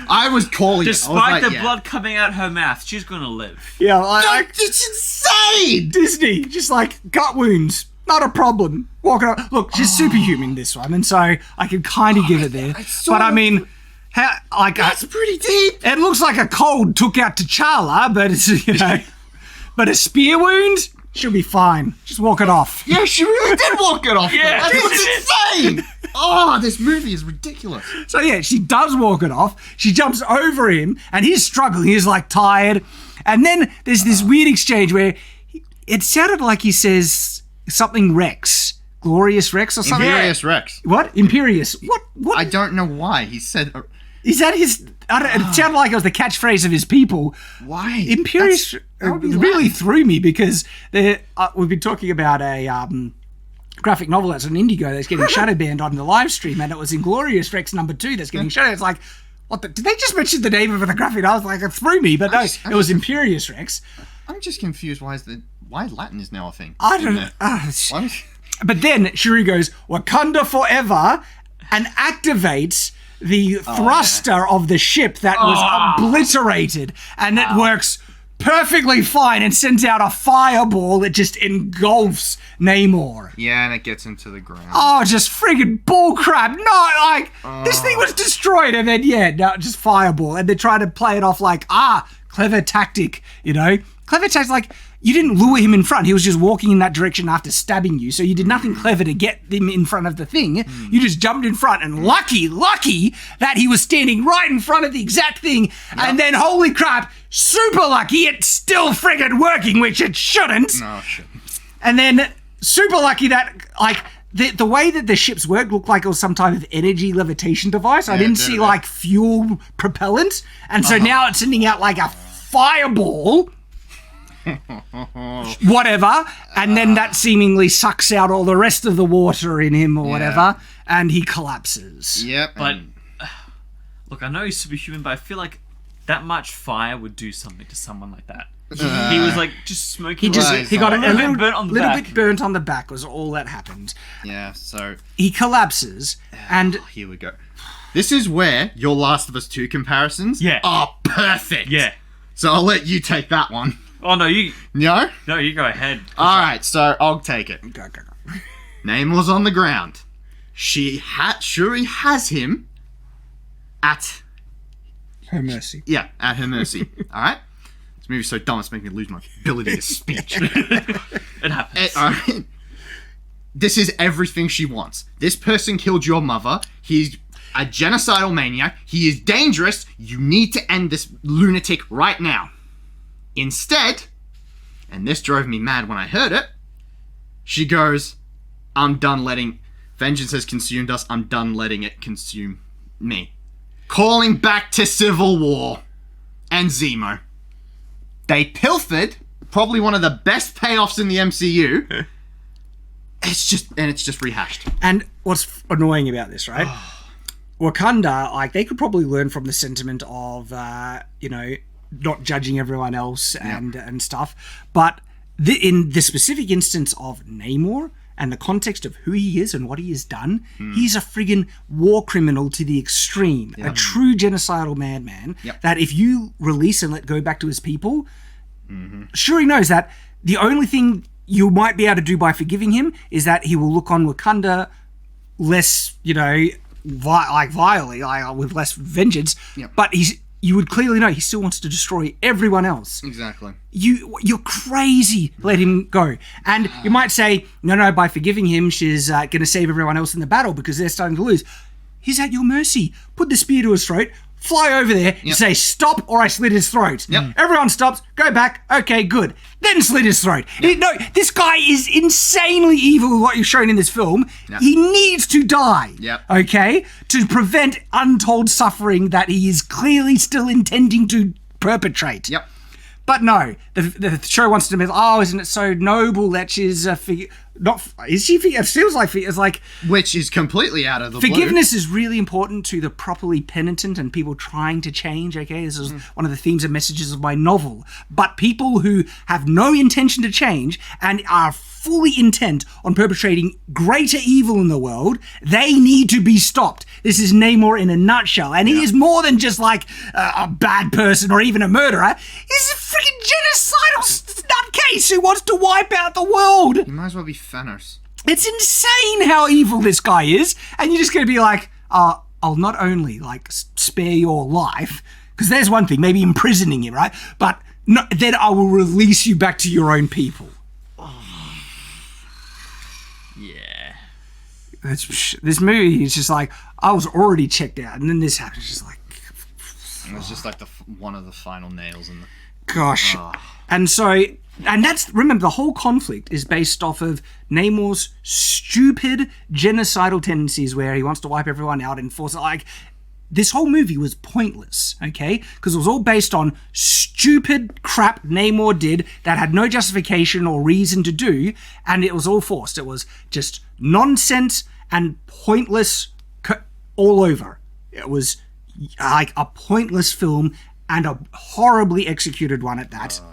I was calling Despite the blood coming out her mouth, she's gonna live. It's insane! Disney, just gut wounds. not a problem. Walk it up. Look, she's superhuman, this one, and so I can kind of give it there. But I mean, that's pretty deep. It looks like a cold took out T'Challa, but it's, but a spear wound, she'll be fine. Just walk it off. Yeah, she really did walk it off. Yeah, That was insane. Oh, this movie is ridiculous. So yeah, she does walk it off. She jumps over him, and he's struggling. He's like tired. And then there's this weird exchange where it sounded like he says something Rex. Glorious Rex or something? Imperious Rex. What? Imperious. What? I don't know why. He said... Is that his... it sounded like it was the catchphrase of his people. Why? Imperious really threw me because we've been talking about a graphic novel that's an Indigo that's getting shadow banned on the live stream, and it was Inglorious Rex #2 that's getting shadow. It's like, did they just mention the name of the graphic novel? I was like, it threw me, but no, it was Imperious Rex. I'm just confused why Latin is now a thing. I don't know. But then Shuri goes, Wakanda Forever, and activates the thruster of the ship that was obliterated, and it works perfectly fine and sends out a fireball that just engulfs Namor. Yeah, and it gets into the ground. Oh, just friggin' bullcrap. No, like, this thing was destroyed, and then, just fireball. And they're trying to play it off like, clever tactic, Clever tactic, like, you didn't lure him in front. He was just walking in that direction after stabbing you. So you did nothing clever to get him in front of the thing. You just jumped in front, and lucky that he was standing right in front of the exact thing. Yep. And then, holy crap, super lucky it's still friggin' working, which it shouldn't. No, it shouldn't. And then super lucky that, like, the way that the ships work looked like it was some type of energy levitation device. I didn't see, like, fuel propellant. And so now it's sending out, like, a fireball. Whatever, and then that seemingly sucks out all the rest of the water in him or whatever, and he collapses. Yep. But look, I know he's superhuman, but I feel like that much fire would do something to someone like that. He was like just smoking. He got a little burnt on the little back. bit burnt on the back was all that happened. Yeah. So he collapses, and here we go. This is where your Last of Us 2 comparisons are perfect. Yeah. So I'll let you take that one. Oh, no, you... No? No, you go ahead. All right, so I'll take it. Go. Namor's on the ground. Shuri has him at... her mercy. Yeah, at her mercy. All right? This movie's so dumb, it's making me lose my ability to speech. It happens. All right? This is everything she wants. This person killed your mother. He's a genocidal maniac. He is dangerous. You need to end this lunatic right now. Instead, and this drove me mad when I heard it, she goes, I'm done letting... Vengeance has consumed us. I'm done letting it consume me. Calling back to Civil War and Zemo. They pilfered probably one of the best payoffs in the MCU. It's just rehashed. And what's annoying about this, right? Wakanda, like, they could probably learn from the sentiment of, not judging everyone else and stuff. But in the specific instance of Namor and the context of who he is and what he has done, he's a friggin' war criminal to the extreme. A true genocidal madman that if you release and let go back to his people, Shuri knows that the only thing you might be able to do by forgiving him is that he will look on Wakanda less, vilely, with less vengeance. But you would clearly know he still wants to destroy everyone else. Exactly. You're crazy. Let him go. And you might say, no, by forgiving him, she's going to save everyone else in the battle because they're starting to lose. He's at your mercy. Put the spear to his throat. Fly over there and say, stop, or I slit his throat. Everyone stops. Go back. Okay, good. Then slit his throat. No, this guy is insanely evil with what you've shown in this film. He needs to die. Okay? To prevent untold suffering that he is clearly still intending to perpetrate. But no, the show wants to be, isn't it so noble that she's it feels like it's like... Which is completely out of the blue. Forgiveness is really important to the properly penitent and people trying to change, okay? This is one of the themes and messages of my novel. But people who have no intention to change and are fully intent on perpetrating greater evil in the world, they need to be stopped. This is Namor in a nutshell. And he is more than just like a bad person or even a murderer. He's a freaking genocidal face who wants to wipe out the world. You might as well be Thanos. It's insane how evil this guy is, and you're just going to be like, I'll not only like spare your life, because there's one thing, maybe imprisoning him, right? But no, then I will release you back to your own people. Yeah. This movie is just like, I was already checked out, and then this happens, just like... It was just like one of the final nails in the... Gosh. And so... And that's, remember, the whole conflict is based off of Namor's stupid genocidal tendencies where he wants to wipe everyone out and force it. Like, this whole movie was pointless, okay? Because it was all based on stupid crap Namor did that had no justification or reason to do, and it was all forced. It was just nonsense and pointless all over. It was like a pointless film and a horribly executed one at that. Oh, yeah.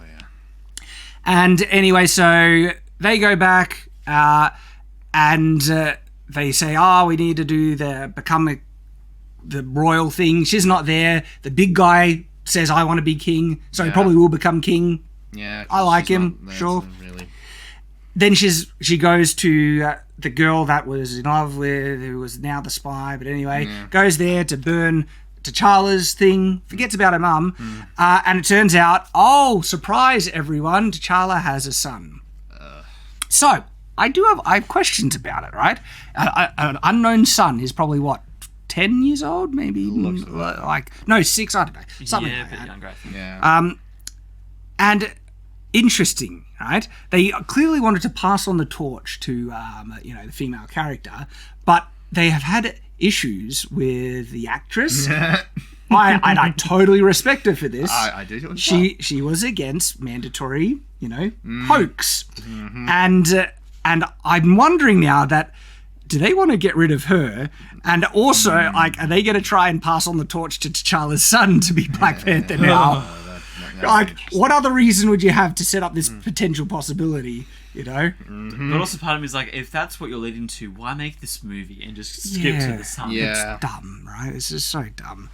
And anyway, so they go back and they say, we need to do the royal thing. She's not there. The big guy says, I want to be king. So he probably will become king. Yeah. I like him, sure. Really... Then she goes to the girl that was in love with, who was now the spy. But anyway, goes there to burn T'Challa's thing, forgets about her mum, and it turns out, surprise everyone, T'Challa has a son. So, I have questions about it, right? An unknown son is probably, 10 years old, maybe? Like, no, 6, I don't know. Something like that. Younger, I think. Yeah. And interesting, right? They clearly wanted to pass on the torch to, the female character, but they have had issues with the actress. I totally respect her for this. I do. She was against mandatory, hoax, and I'm wondering now that do they want to get rid of her, and also are they going to try and pass on the torch to T'Challa's son to be Black Panther now? What other reason would you have to set up this potential possibility? But also part of me is like, if that's what you're leading to, why make this movie and just skip to the son? It's dumb, right? It's just so dumb.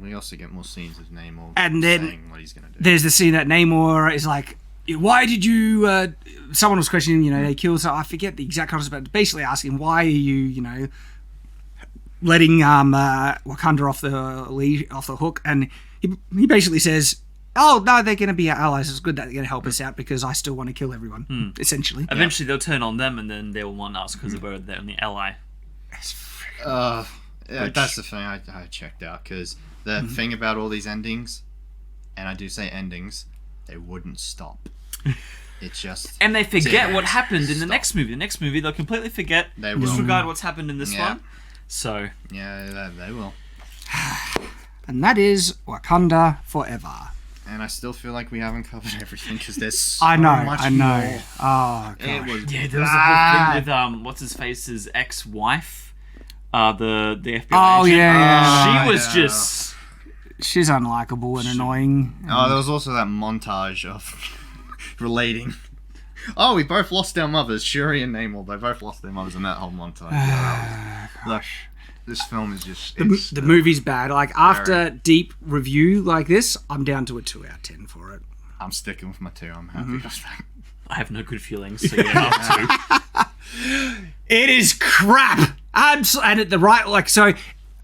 We also get more scenes of Namor saying what he's going to do. There's the scene that Namor is like, why did you... someone was questioning, they killed... So I forget the exact concept, but basically asking, why are you, letting Wakanda off the hook? And he basically says... Oh, no, they're going to be our allies. It's good that they're going to help us out because I still want to kill everyone, essentially. Eventually, they'll turn on them and then they'll want us because we're the only ally. That's the thing I checked out because the thing about all these endings, and I do say endings, they wouldn't stop. It's just... And they forget what happened in the next movie. The next movie, they'll completely forget, disregard what's happened in this one. So... Yeah, they will. And that is Wakanda Forever. And I still feel like we haven't covered everything because there's so much more. Oh, gosh. There was the whole thing with what's his face's ex-wife, the FBI agent. She was just... She's unlikable and annoying. There was also that montage of relating. We both lost our mothers. Shuri and Namor, they both lost their mothers in that whole montage. Gosh. This film is just... The movie's bad. Like, after deep review like this, I'm down to a 2 out of 10 for it. I'm sticking with my 2. I'm happy with that. I have no good feelings, so up 2. It is crap! And at the right... Like, so...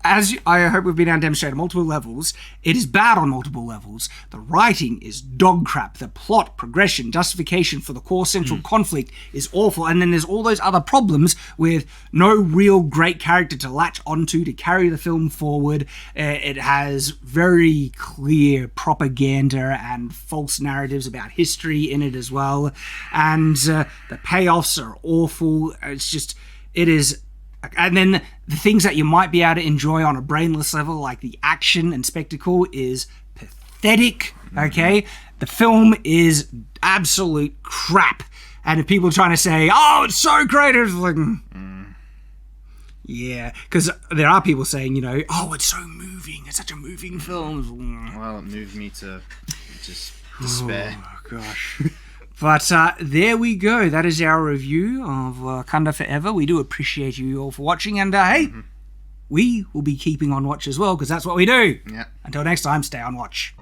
As I hope we've been able to demonstrate on multiple levels, it is bad on multiple levels. The writing is dog crap. The plot, progression, justification for the core central conflict is awful. And then there's all those other problems with no real great character to latch onto to carry the film forward. It has very clear propaganda and false narratives about history in it as well. And the payoffs are awful. It is... And then the things that you might be able to enjoy on a brainless level, like the action and spectacle, is pathetic, okay? The film is absolute crap. And if people are trying to say, it's so great, it's like... Yeah, because there are people saying, it's so moving, it's such a moving film. Well, it moved me to just despair. Oh, gosh. But there we go. That is our review of Wakanda Forever. We do appreciate you all for watching. And hey, we will be keeping on watch as well because that's what we do. Yeah. Until next time, stay on watch.